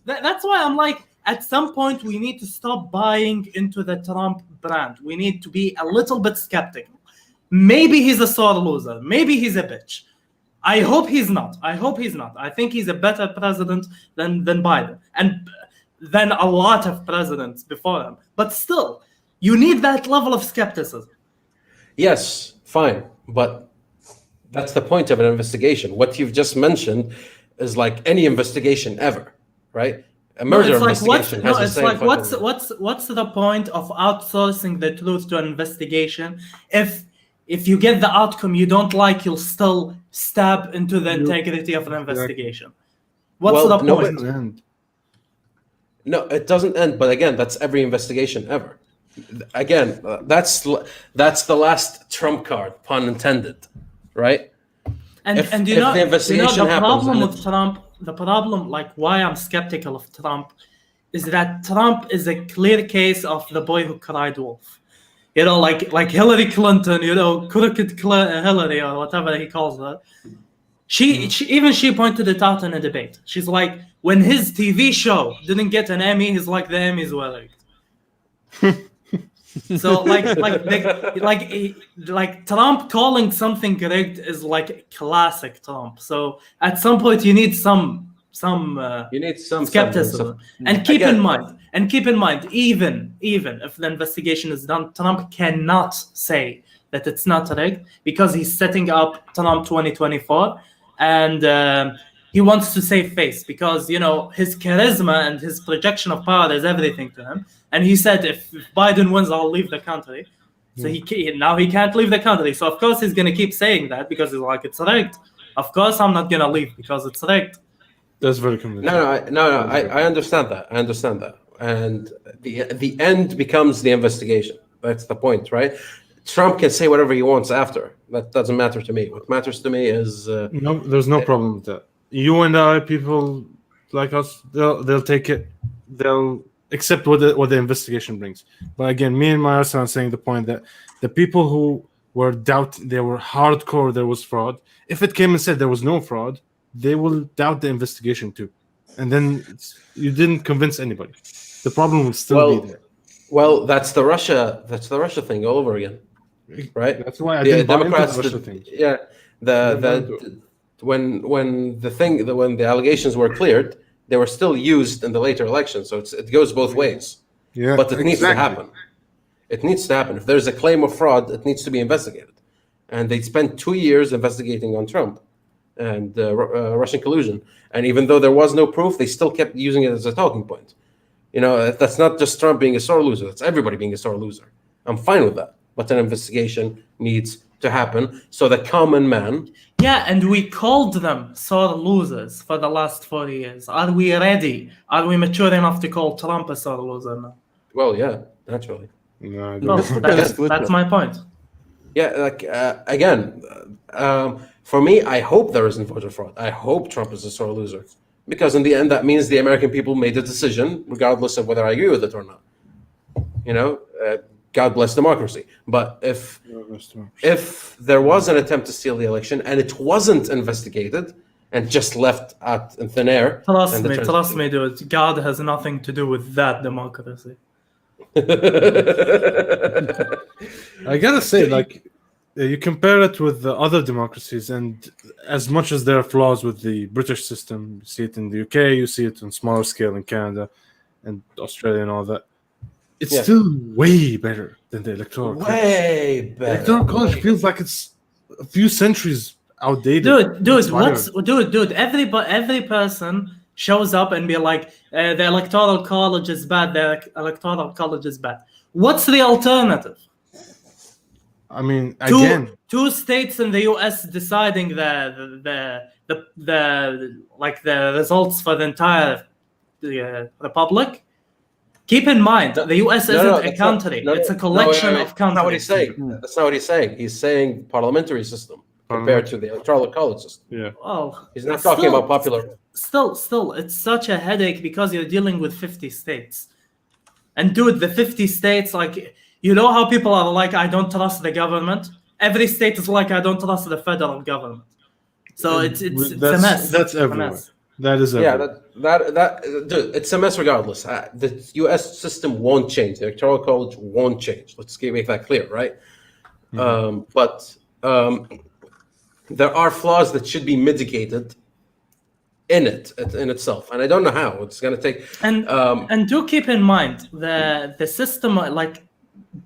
That's why I'm like, at some point we need to stop buying into the Trump brand. We need to be a little bit skeptical. Maybe he's a sore loser. Maybe he's a bitch. I hope he's not. I think he's a better president than Biden and than a lot of presidents before him. But still, you need that level of skepticism. Yes, fine. But that's the point of an investigation. What you've just mentioned is like any investigation ever, right? A murder investigation has the same fucking... what's the point of outsourcing the truth to an investigation if you get the outcome you don't like, you'll still stab into the integrity of an investigation. What's the point? No, it doesn't end. But again, that's every investigation ever. Again, that's the last trump card, pun intended, right? And you know, the problem with Trump, the problem, like why I'm skeptical of Trump, is that Trump is a clear case of the boy who cried wolf. You know, like Hillary Clinton, you know, crooked Hillary or whatever he calls her. She pointed it out in a debate. She's like, when his TV show didn't get an Emmy, he's like, the Emmys were rigged. So like Trump calling something rigged is like classic Trump. So at some point you need some You need some skepticism. And keep in mind, even if the investigation is done, Trump cannot say that it's not rigged because he's setting up Trump 2024, and he wants to save face because his charisma and his projection of power is everything to him. And he said, if Biden wins, I'll leave the country. So now he can't leave the country. So of course he's gonna keep saying that because he's like, it's rigged. Of course I'm not gonna leave because it's rigged. That's very convincing. I understand that. And the end becomes the investigation. That's the point, right? Trump can say whatever he wants after. That doesn't matter to me. What matters to me is no. There's no problem with that. You and I, people like us, they'll take it. They'll accept what the investigation brings. But again, me and Arasan are saying the point that the people who were they were hardcore there was fraud. If it came and said there was no fraud, they will doubt the investigation too. And then you didn't convince anybody. The problem will still be there. Well, that's the Russia thing all over again, right? That's why I didn't buy into the Russia thing. Yeah, when the allegations were cleared, they were still used in the later election. So it goes both ways. Yeah, but it needs to happen. It needs to happen. If there's a claim of fraud, it needs to be investigated. And they spent 2 years investigating on Trump and Russian collusion. And even though there was no proof, they still kept using it as a talking point. That's not just Trump being a sore loser. That's everybody being a sore loser. I'm fine with that. But an investigation needs to happen so the common man... Yeah, and we called them sore losers for the last 4 years. Are we ready? Are we mature enough to call Trump a sore loser now? Well, yeah, naturally. No, that's my point. Yeah, for me, I hope there isn't voter fraud. I hope Trump is a sore loser. Because in the end, that means the American people made a decision, regardless of whether I agree with it or not. God bless democracy. But if there was an attempt to steal the election and it wasn't investigated and just left out in thin air... Trust me, dude. God has nothing to do with that democracy. I gotta say, you compare it with the other democracies, and as much as there are flaws with the British system, you see it in the UK, you see it on smaller scale in Canada and Australia and all that. It's still way better than the electoral college. Way better. Electoral college feels like it's a few centuries outdated. Dude, every person shows up and be like, the electoral college is bad, What's the alternative? I mean, again, two states in the US deciding the results for the entire republic. Keep in mind, the US isn't a country; it's a collection of countries. That's not what he's saying. That's not what he's saying. He's saying parliamentary system compared to the electoral college system. Yeah. Well, he's not talking about popular. Still, it's such a headache because you're dealing with 50 states. And dude, the 50 states, how people are like, I don't trust the government. Every state is like, I don't trust the federal government. So it's a mess. That's everywhere. That is everywhere. Dude, it's a mess regardless. The U.S. system won't change. The electoral college won't change. Let's make that clear, right? But there are flaws that should be mitigated in itself, and I don't know how. It's going to take. And do keep in mind the system,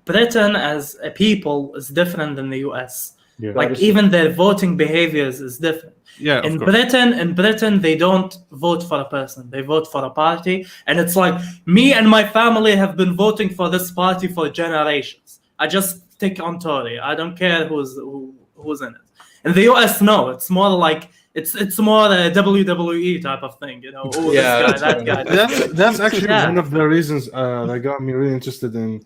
Britain as a people is different than the US. Yeah, even their voting behaviors is different. Yeah, in Britain, they don't vote for a person; they vote for a party, and it's like me and my family have been voting for this party for generations. I just stick on Tory. I don't care who's in it. In the US, no, it's more like it's more a WWE type of thing, this guy, that guy. That's actually one of the reasons that got me really interested in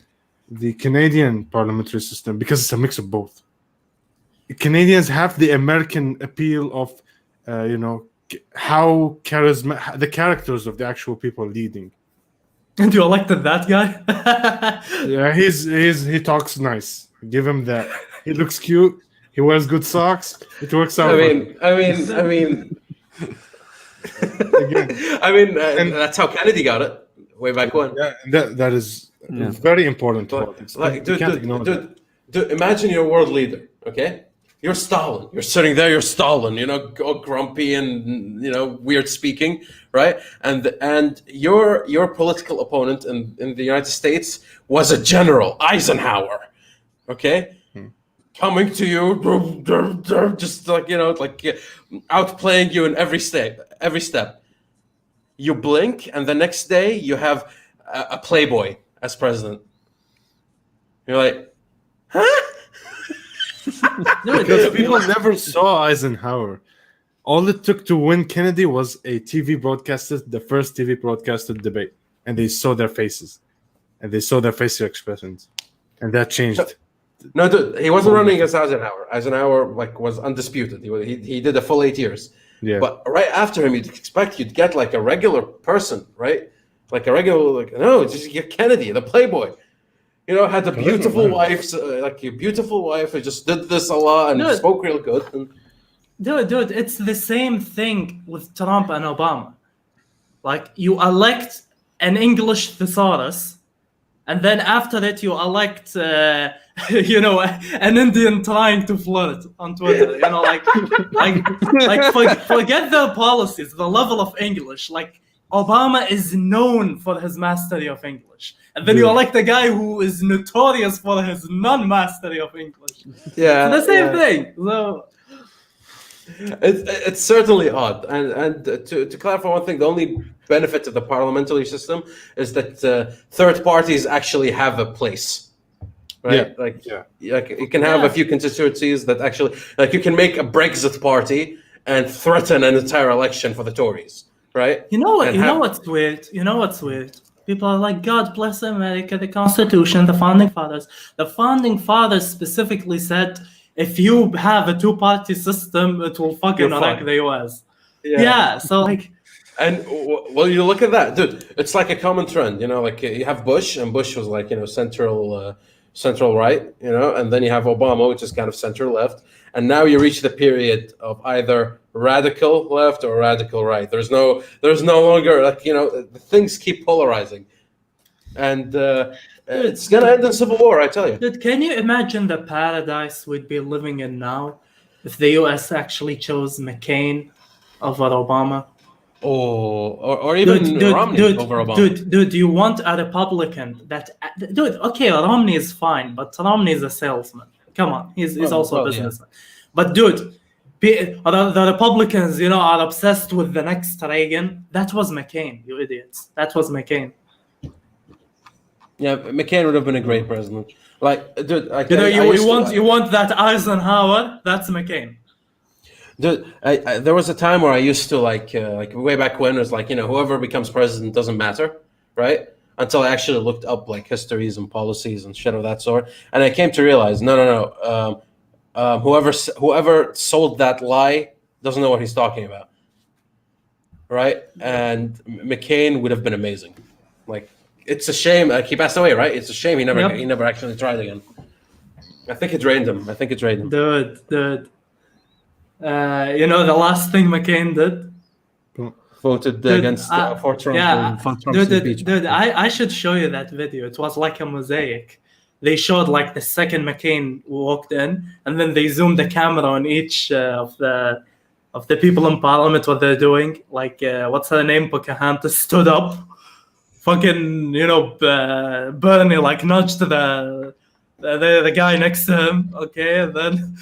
the Canadian parliamentary system, because it's a mix of both. Canadians have the American appeal of, how the characters of the actual people leading. And you elected that guy? Yeah, he talks nice. Give him that. He looks cute. He wears good socks. It works out. That's how Kennedy got it way back when. Yeah, that is very important. Dude, imagine you're a world leader, okay? You're Stalin. You're sitting there. You're Stalin. All grumpy and weird speaking, right? And your political opponent in the United States was a general, Eisenhower. Okay, coming to you, just outplaying you in every step. You blink, and the next day you have a playboy as president. You're like, huh? Because people never saw Eisenhower. All it took to win Kennedy was a the first TV broadcasted debate, and they saw their faces, and they saw their facial expressions, and that changed. No, dude, he wasn't running against Eisenhower. Eisenhower was undisputed. He did a full 8 years. Yeah. But right after him, you'd get like a regular person, right? Like a regular, just get Kennedy, the playboy. Had a beautiful wife, who just did this a lot and spoke real good. Dude, it's the same thing with Trump and Obama. Like, you elect an English thesaurus, and then after that you elect, an Indian trying to flirt on Twitter. Forget their policies, the level of English. Like, Obama is known for his mastery of English. And then you elect a guy who is notorious for his non-mastery of English. Yeah, it's the same thing. So it's certainly odd. And to clarify one thing, the only benefit of the parliamentary system is that third parties actually have a place. Right? You can have a few constituencies that actually, you can make a Brexit party and threaten an entire election for the Tories. Right? What's weird? What's weird? People are like, God bless America, the Constitution, the Founding Fathers. The Founding Fathers specifically said, if you have a two-party system, it will fucking wreck the US. Yeah, so And well, you look at that, dude. It's like a common trend, you have Bush, and Bush was central right, and then you have Obama, which is kind of center left, and now you reach the period of either radical left or radical right. There's no longer things keep polarizing, and it's gonna end in civil war, I tell you. Dude, can you imagine the paradise we'd be living in now if the US actually chose McCain over Obama? Or even Romney over Obama. Dude, you want a Republican okay, Romney is fine, but Romney is a salesman. Come on, he's also a businessman. Yeah. But dude, the Republicans, are obsessed with the next Reagan. That was McCain, you idiots. That was McCain. Yeah, McCain would have been a great president. Dude, you want that Eisenhower? That's McCain. Dude, there was a time where I used to like way back when it was whoever becomes president doesn't matter, right? Until I actually looked up histories and policies and shit of that sort, and I came to realize no. Whoever sold that lie doesn't know what he's talking about, right? And McCain would have been amazing. It's a shame he passed away, right? It's a shame he never actually tried again. I think it drained him. Dude. The last thing McCain did? Voted against for Trump. Yeah, Trump's dude, I should show you that video. It was like a mosaic. They showed the second McCain walked in, and then they zoomed the camera on each of the people in Parliament, what they're doing. What's her name? Pocahontas stood up. Fucking, Bernie nudged the guy next to him. Okay, and then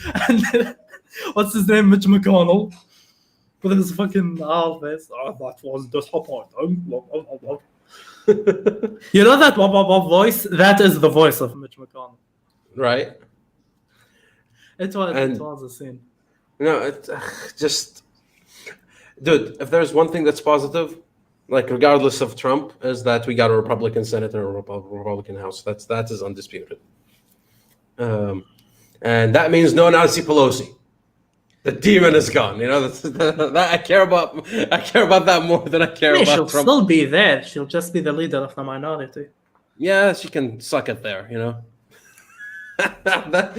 what's his name? Mitch McConnell. With his fucking face. That was disappointing. You know that voice? That is the voice of Mitch McConnell. Right. It was a scene. It just... Dude, if there's one thing that's positive, regardless of Trump, is that we got a Republican Senate and a Republican House. That is undisputed. And that means no Nancy Pelosi. The demon is gone. That I care about that more than I care about Trump. She'll still be there. She'll just be the leader of the minority. Yeah, she can suck it there. No, not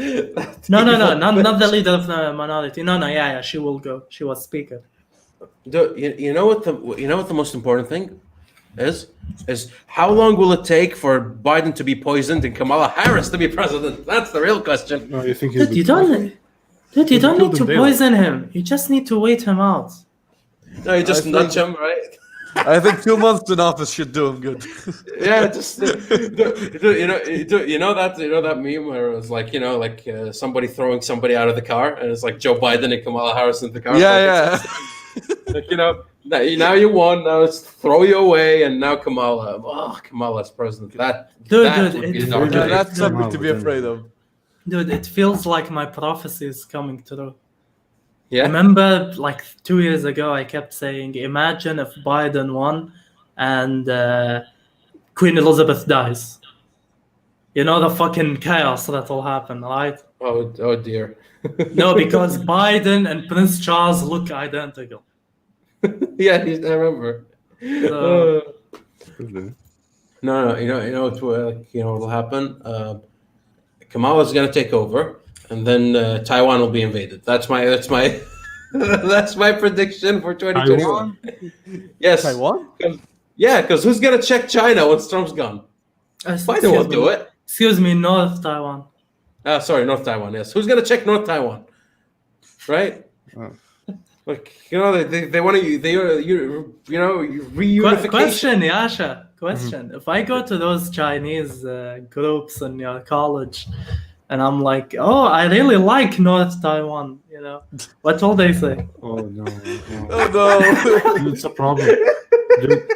the leader of the minority. No, yeah, she will go. She was speaker. Dude, you know what the most important thing is how long will it take for Biden to be poisoned and Kamala Harris to be president? That's the real question. No, you think Dude, you If don't kill need to them, they like- poison him. You just need to wait him out. No, you just I nudge think- him, right? I think 2 months in office should do him good. Yeah, just you know that meme where it was like somebody throwing somebody out of the car, and it's like Joe Biden and Kamala Harris in the car. Yeah, Like, now you won. Now let's throw you away, and now Kamala. Oh, Kamala's president. That Dude, would be it's- the dark yeah. day. That's something to be Wow, afraid of. Dude, it feels like my prophecy is coming true. Yeah. Remember, like 2 years ago, I kept saying, imagine if Biden won and Queen Elizabeth dies. You know the fucking chaos that will happen, right? Oh dear. No, because Biden and Prince Charles look identical. Yeah, I remember. So- No, what'll happen. Kamala's gonna take over, and then Taiwan will be invaded. That's my that's my prediction for 2021. Yes. Taiwan? Yeah, because who's gonna check China once Trump's gone? Biden won't do it. Excuse me, North Taiwan. Sorry, North Taiwan. Yes, who's gonna check North Taiwan? Right. Oh. Like they want to reunification. Question, Yasha. Question. If I go to those Chinese groups in your college, and I'm like, oh, I really like North Taiwan, what will they say? Oh no! Oh no! It's a problem. Dude,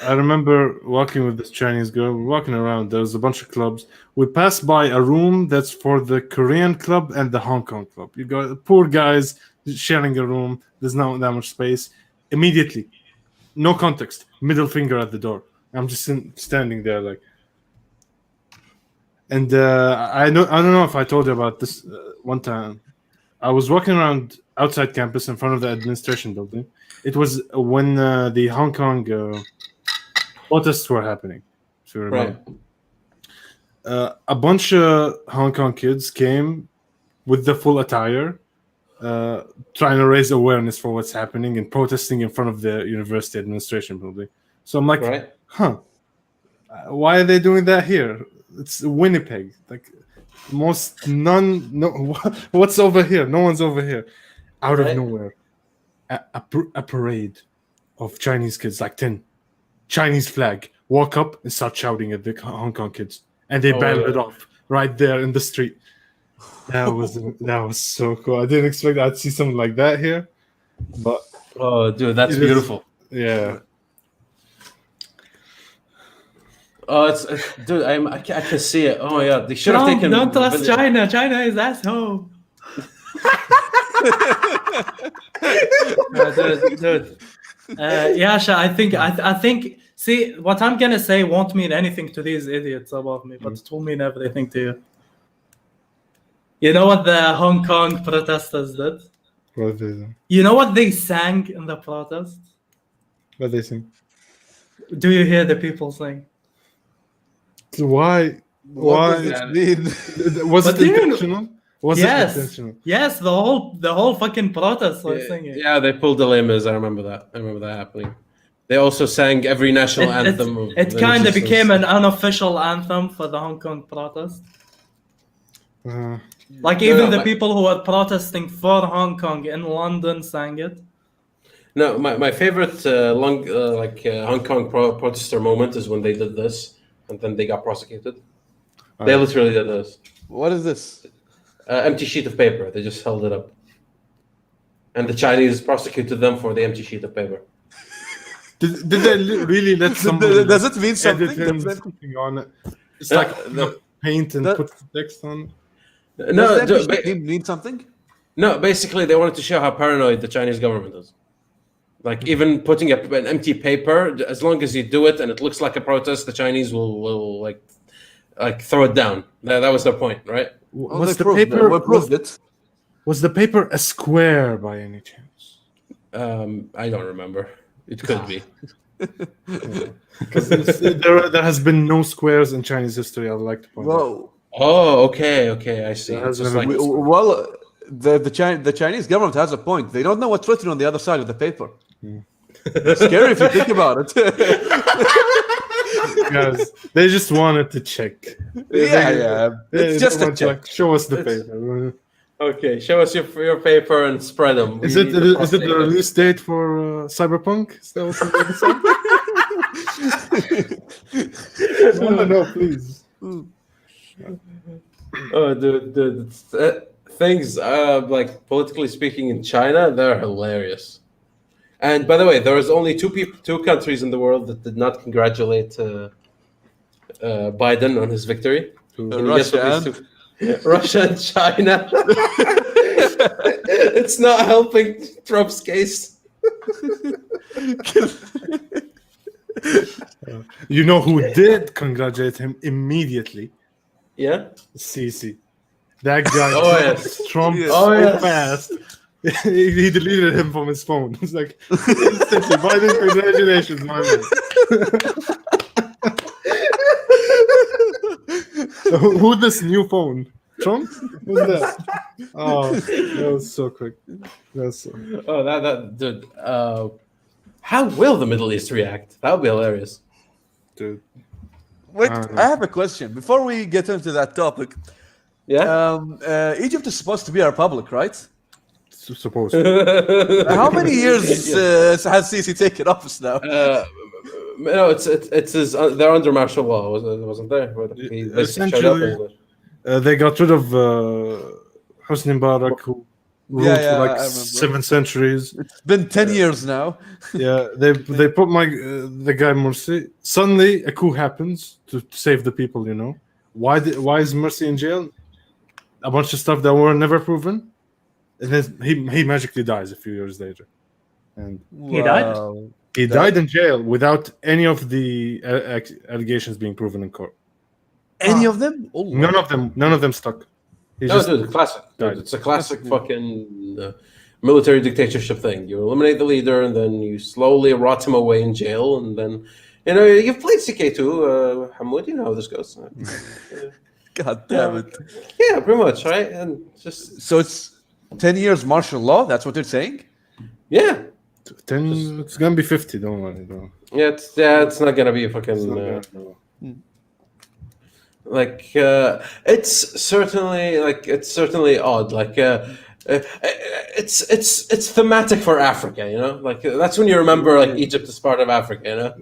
I remember walking with this Chinese girl. We're walking around. There's a bunch of clubs. We passed by a room that's for the Korean club and the Hong Kong club. You got poor guys sharing a room. There's not that much space. Immediately, no context. Middle finger at the door. I'm just standing there like. And I don't know if I told you about this one time. I was walking around outside campus in front of the administration building. It was when the Hong Kong protests were happening. So you remember. Right. A bunch of Hong Kong kids came with the full attire, trying to raise awareness for what's happening and protesting in front of the university administration building. So I'm like, Right. why are they doing that here? It's Winnipeg. Like, what's over here? No one's over here. Out of Right. nowhere, a parade of Chinese kids, like 10, Chinese flag, walk up and start shouting at the Hong Kong kids, and they battle it off right there in the street. That was so cool. I didn't expect I'd see something like that here, but Oh, dude, that's It is- beautiful. yeah. Oh, it's dude. I can see it. Oh my god, they should have Trump, taken. don't trust China. China is asshole. Dude. Yasha, I think. See, what I'm gonna say won't mean anything to these idiots above me, but it will mean everything to you. You know what the Hong Kong protesters did? What they do? You know what they sang in the protest? What they sing? Do you hear the people sing? Why? What does it mean? Was But it do you know- intentional? Was it Yes, intentional? yes. The whole fucking protest was singing. Yeah, they pulled the lemurs. I remember that. happening. They also sang every national anthem. It kind of became an unofficial anthem for the Hong Kong protest. Like even the people who were protesting for Hong Kong in London sang it. No, my favorite Hong Kong protester moment is when they did this, and then they got prosecuted. They literally did this. What is this? Empty sheet of paper. They just held it up, and the Chinese prosecuted them for the empty sheet of paper. Did they really let somebody? Does it mean something? edit and Does something on it? It's Yeah, like paint and that- put text on. No, does that mean something? no. Basically, they wanted to show how paranoid the Chinese government is. Like even putting an empty paper, as long as you do it and it looks like a protest, the Chinese will like throw it down. That was their point, right? Was the proved paper? We proved it. Was the paper a square by any chance? I don't remember. It could be. Because there has been no squares in Chinese history. I'd like to point out. Whoa. Oh, okay, I see. There It's has just never like, been- Well, the Chinese government has a point. They don't know what's written on the other side of the paper. It's scary if you think about it. Guys, they just wanted to check. yeah. They It's just a want to, check. show us the paper. Okay, show us your paper and spread them. Is it the release date for Cyberpunk? Is that what's on the No, please. Oh, dude, things like politically speaking in China, they're hilarious. And by the way, there was only two countries in the world that did not congratulate Biden on his victory. Can you guess what these two? Russia and China. It's not helping Trump's case. You know who did congratulate him immediately? Yeah. Sisi. That guy. Oh, yes. Trump Yes. so Oh, yes. fast. He deleted him from his phone. It's like, instantly, Biden, congratulations, my man. Who this new phone? Trump? Who's that? Oh, that was so quick. That's so... Oh, that dude. How will the Middle East react? That would be hilarious. Dude. Wait, I don't know. I have a question before we get into that topic. Yeah. Egypt is supposed to be a republic, right? Supposed. How many years has Sisi taken office now? No, it's they're under martial law, wasn't there? He basically showed up Essentially- and- They got rid of Hosni Mubarak, who ruled Yeah, for like I remember. 7 centuries. It's been 10 years now. Yeah, they put the guy Morsi. Suddenly, a coup happens to save the people. You know why is Morsi in jail? A bunch of stuff that were never proven, and then he magically dies a few years later, and He died? Wow. he died in jail without any of the allegations being proven in court. Any of them? Oh, None of them stuck. He No, just dude, classic. Dude, it's a classic fucking military dictatorship thing. You eliminate the leader, and then you slowly rot him away in jail, and then you've played CK2, Hamod. You know how this goes. God damn it. Yeah, pretty much, right? And just So it's 10 years martial law? That's what they're saying? yeah, 10. It's gonna be 50. Don't worry, bro. it's not gonna be a It's fucking. not gonna- It's certainly odd. It's thematic for Africa, you know. Like that's when you remember like Egypt is part of Africa, you know.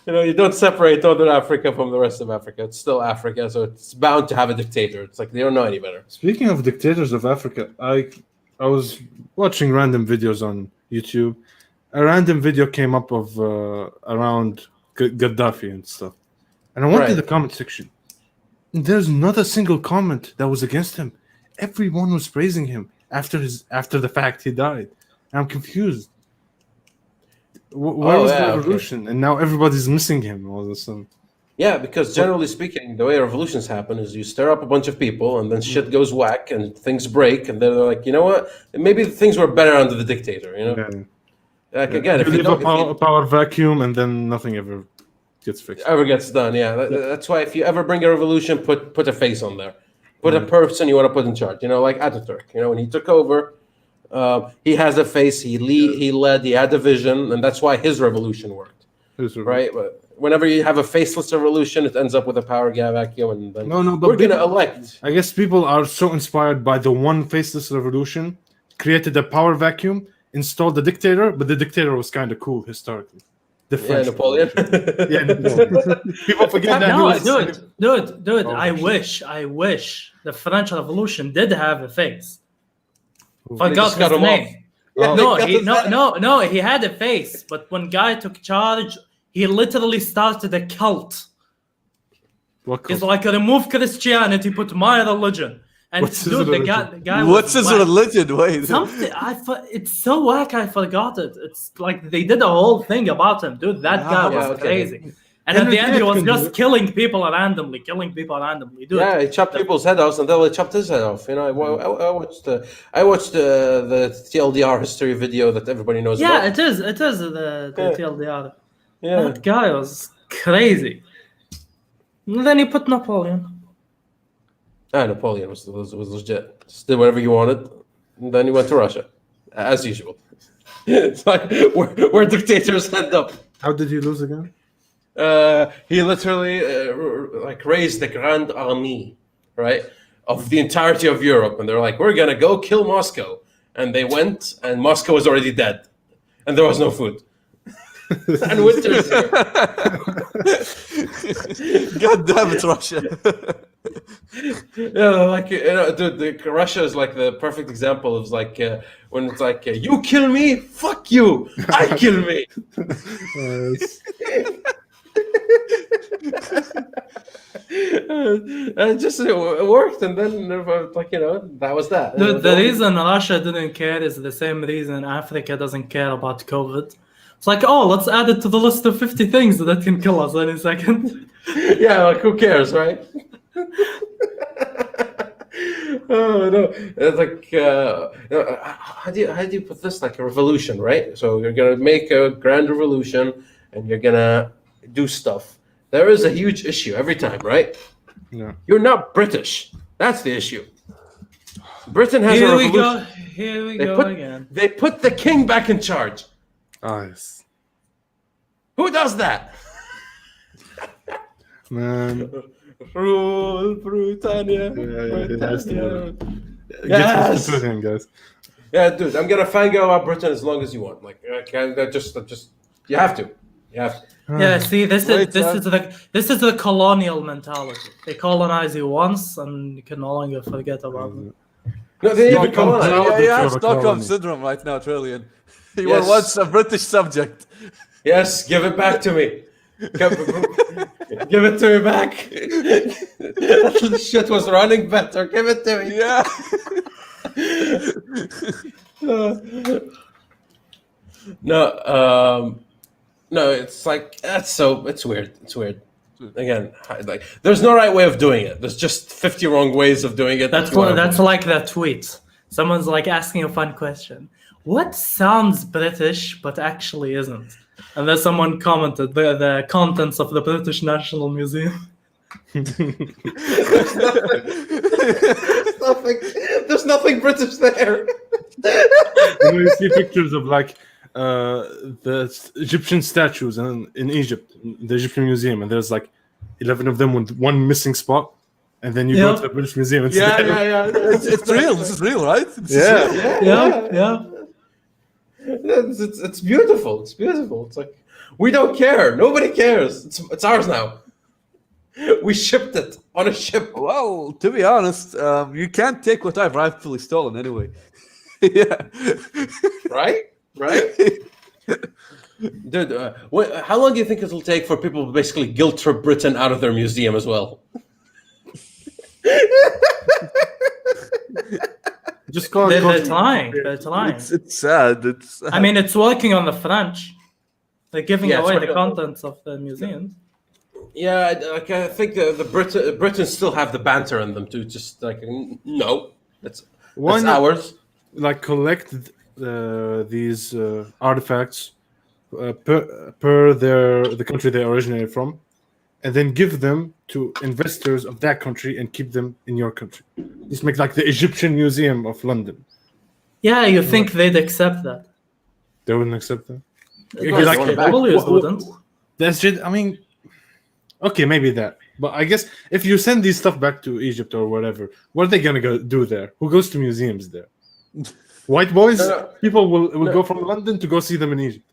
Yeah. You don't separate Northern Africa from the rest of Africa. It's still Africa, so it's bound to have a dictator. It's like they don't know any better. Speaking of dictators of Africa, I was watching random videos on YouTube. A random video came up of around Gaddafi and stuff, and I went to Right. the comment section. And there's not a single comment that was against him. Everyone was praising him after the fact he died. I'm confused. Where Oh, was yeah, the okay. revolution? And now everybody's missing him all of a sudden. Yeah, because generally speaking, the way revolutions happen is you stir up a bunch of people, and then shit goes whack, and things break, and they're like, you know what? Maybe things were better under the dictator. You know, Yeah. like again, if You you leave don't. a power vacuum, and then nothing ever gets fixed. Ever gets done, yeah. That's why if you ever bring a revolution, put a face on there, put a person you want to put in charge. Like Ataturk. When he took over, he has a face. He led. He had a vision, and that's why his revolution worked, right? But whenever you have a faceless revolution, it ends up with a power vacuum, and then But we're gonna people- elect. I guess people are so inspired by the one faceless revolution, created a power vacuum, installed the dictator, but the dictator was kind of cool historically. The Yeah, French Napoleon. Yeah, Napoleon. People forget that. he No, was- dude. Oh, I wish the French Revolution did have a face. They Forgot just cut his him off. name. Yeah, No, they cut his no, he had a face, but when guy took charge, he literally started a cult. What He's cult? like, remove Christianity, put my religion. And What's his dude, the religion? guy What's was his whack. religion? Wait. Something it's so whack. I forgot it. It's like they did a whole thing about him, dude. That guy was Yeah, okay. crazy. And at the end, he was just killing people randomly, dude. Yeah, he chopped people's head off until he chopped his head off. I watched the TLDR history video that everybody knows Yeah, about. it is the Yeah. TLDR. Yeah, That guy was crazy. And then he put Napoleon. Napoleon was legit. Just did whatever you wanted, and then he went to Russia, as usual. It's like where dictators end up. How did he lose again? He literally raised the Grand Army, right, of the entirety of Europe, and they're like, we're gonna go kill Moscow, and they went, and Moscow was already dead, and there was no food. And winter's here. God damn it, Russia. Yeah, like dude, Russia is like the perfect example of like when it's like you kill me, fuck you, I kill me. And it worked, and then like that was that. The reason Russia didn't care is the same reason Africa doesn't care about COVID. It's like, oh, let's add it to the list of 50 things that can kill us any second. Yeah, like who cares, right? Oh no, it's like how do you put this, like a revolution, right? So you're gonna make a grand revolution, and you're gonna do stuff. There is a huge issue every time, right? Yeah. You're not British. That's the issue. Britain has a Here we revolution. go. Here we go again. They put the king back in charge. Yes. Who does that? Man. Rule Britannia. Britannia. Yes. Get to him, guys. Yeah, dude, I'm gonna fangirl about Britain as long as you want. Like, just you have to. You have to. Yeah, see, this Wait, is the colonial mentality. They colonize you once, and you can no longer forget about it. No, they You even become colonize. proud. Yeah, you have You're a Stockholm colony. syndrome right now, Trillion. You Yes. were once a British subject. Yes, give it back to me. Give it to me back. That shit was running better. Give it to me. Yeah. No, it's like it's weird. It's weird. Again, like there's no right way of doing it. There's just 50 wrong ways of doing it. That's like that tweet. Someone's like asking a fun question. What sounds British but actually isn't? And then someone commented the contents of the British National Museum. There's nothing British there. You see pictures of like the Egyptian statues in Egypt, the Egyptian museum, and there's like 11 of them with one missing spot, and then you go to the British Museum and Yeah. It's real. This is real, right? Yeah. It's beautiful. It's beautiful. It's like we don't care. Nobody cares. It's ours now. We shipped it on a ship. Well, to be honest, you can't take what I've rightfully stolen anyway. Yeah. Right? Dude, how long do you think it'll take for people to basically guilt trip Britain out of their museum as well? just call They're it. trying. It's sad. I mean, it's working on the French. They're giving Yeah, it's away the working on- contents of the museums. Yeah, like I think the Britons still have the banter in them too. Just like no, that's Why that's not? ours. Like collect these artifacts per the country they originated from, and then give them to investors of that country and keep them in your country. Just make like the Egyptian Museum of London. Yeah, you think they'd accept that? They wouldn't accept that. They like- probably what- wouldn't. That's just, I mean, okay, maybe that. But I guess if you send these stuff back to Egypt or whatever, what are they gonna go do there? Who goes to museums there? White boys? No. People will go from London to go see them in Egypt.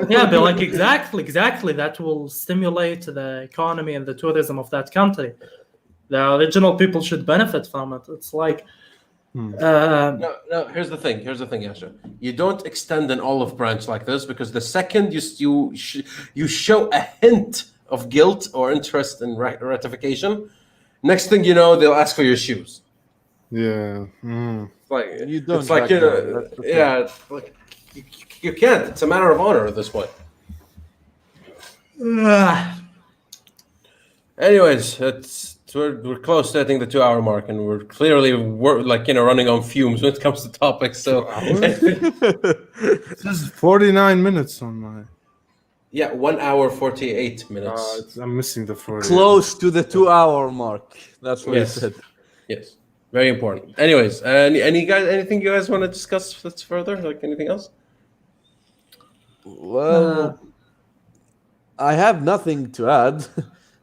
Yeah, but like exactly. That will stimulate the economy and the tourism of that country. The original people should benefit from it. It's like, No. Here's the thing, Yasha. You don't extend an olive branch like this because the second you show a hint of guilt or interest in ratification, next thing you know, they'll ask for your shoes. Yeah. Like You don't It's like back down, that's the thing. yeah. It's like you can't. It's a matter of honor at this point. Anyways, we're close to hitting the 2-hour mark, and we're clearly running on fumes when it comes to topics. So It says 49 minutes on my. yeah, 1 hour 48 minutes. I'm missing the 40. Close to the 2-hour mark. That's what Yes. he said. Yes, very important. Anyways, anything you guys want to discuss that's further? Like anything else? Well, I have nothing to add.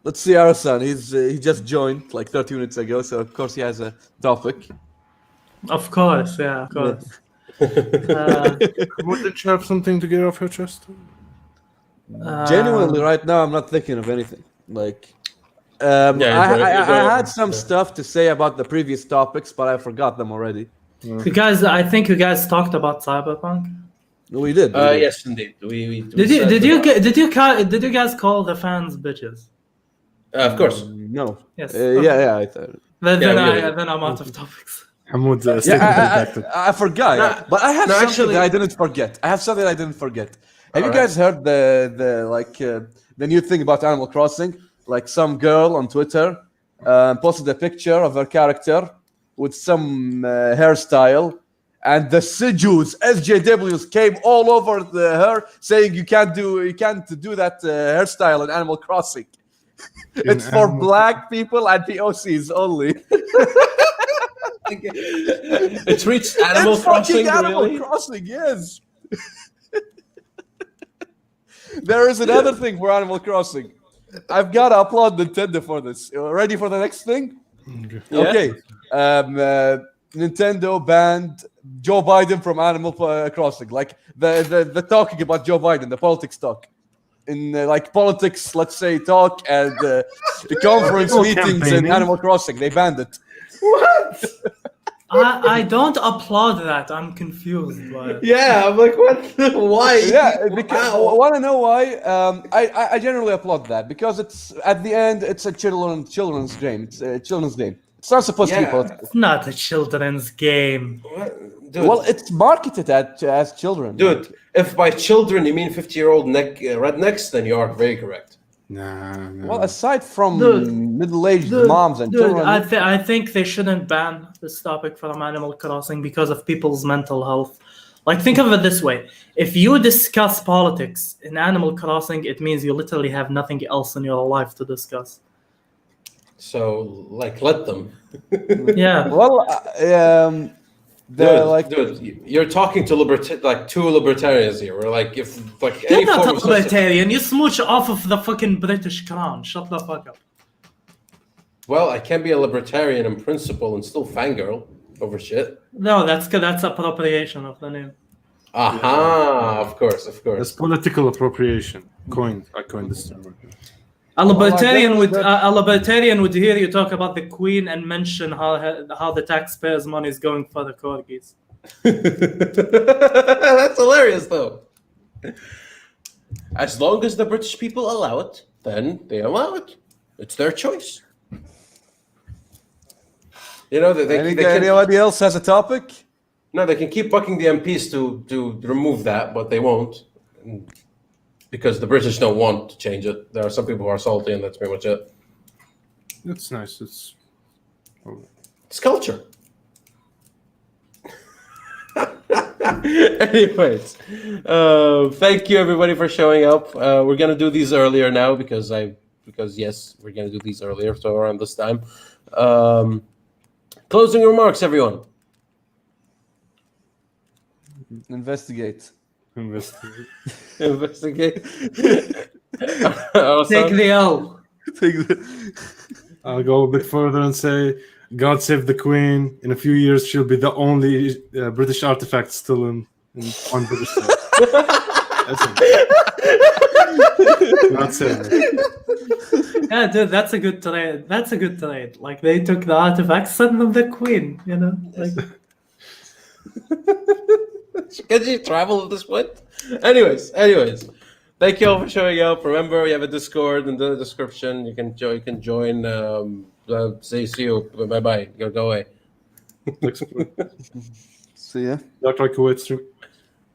Let's see, Arasan. He just joined like 30 minutes ago, so of course he has a topic. Of course, yeah, of course. Did you have something to get off your chest? Genuinely, right now, I'm not thinking of anything. Like, Yeah, I had some stuff to say about the previous topics, but I forgot them already. I think you guys talked about Cyberpunk. We did. we did. Yes, indeed. We Did you guys call the fans bitches? Of course. No. Yes. Yeah. I thought. Then Yeah, then I'm out of topics. Hamod statement Yeah, redacted. I forgot. No, but I have no, something actually- that I didn't forget. Have you Alright. guys heard the new thing about Animal Crossing? Like some girl on Twitter posted a picture of her character with some hairstyle, and the SJWs came all over her saying you can't do that hairstyle in Animal Crossing. It's for Animal- black people and POCs only. It's reached Animal It's fucking Crossing, Animal really? Crossing, yes. There is another thing for Animal Crossing. I've got to applaud Nintendo for this. Ready for the next thing? Yeah. Okay. Nintendo banned Joe Biden from Animal Crossing. Like the talking about Joe Biden, the politics talk. In like politics, let's say, talk and the conference People meetings in campaigning. Animal Crossing, they banned it. What? I don't applaud that. I'm confused by it. Yeah, I'm like, what? Why? Yeah, because Wow. want to know why? I generally applaud that because it's at the end it's a children's game. It's a children's game. It's not supposed to be Yeah. political. It's not a children's game. What? Dude, Well, it's marketed as children. dude, if by children you mean 50-year-old rednecks, then you are very correct. Nah. Well, aside from Dude, middle-aged Dude, moms and dude, children, I think they shouldn't ban this topic from Animal Crossing because of people's mental health. Like, think of it this way. If you discuss politics in Animal Crossing, it means you literally have nothing else in your life to discuss. So, like, let them. Yeah. well, Dude, you're talking to two libertarians here. We're like, if like You're any not form a of libertarian. You smooch off of the fucking British crown. Shut the fuck up. well, I can be a libertarian in principle and still fangirl over shit. No, that's appropriation of the name. Aha! Of course. That's political appropriation. I coined this term. A libertarian I would hear you talk about the Queen and mention how the taxpayers' money is going for the corgis. That's hilarious, though. As long as the British people allow it, then they allow it. It's their choice. You know, anybody else has a topic? they can keep bucking the MPs to remove that, but they won't. Because the British don't want to change it. There are some people who are salty, and that's pretty much it. That's nice. It's culture. Anyways, thank you everybody for showing up. We're gonna do these earlier now because yes, we're gonna do these earlier, so around this time. Closing remarks, everyone. Investigate. Investigate. Take the L. I'll go a bit further and say, God save the Queen. In a few years, she'll be the only British artifact still on British soil. That's it. God save her. Yeah, dude, that's a good trade. Like, they took the artifacts, sent them the Queen, you know? Like, Can she travel at this point? Anyways, thank you all for showing up. Remember, we have a Discord in the description. You can join. Say see you. Bye. Go away. Next, See ya. Dr. Kuwait stream.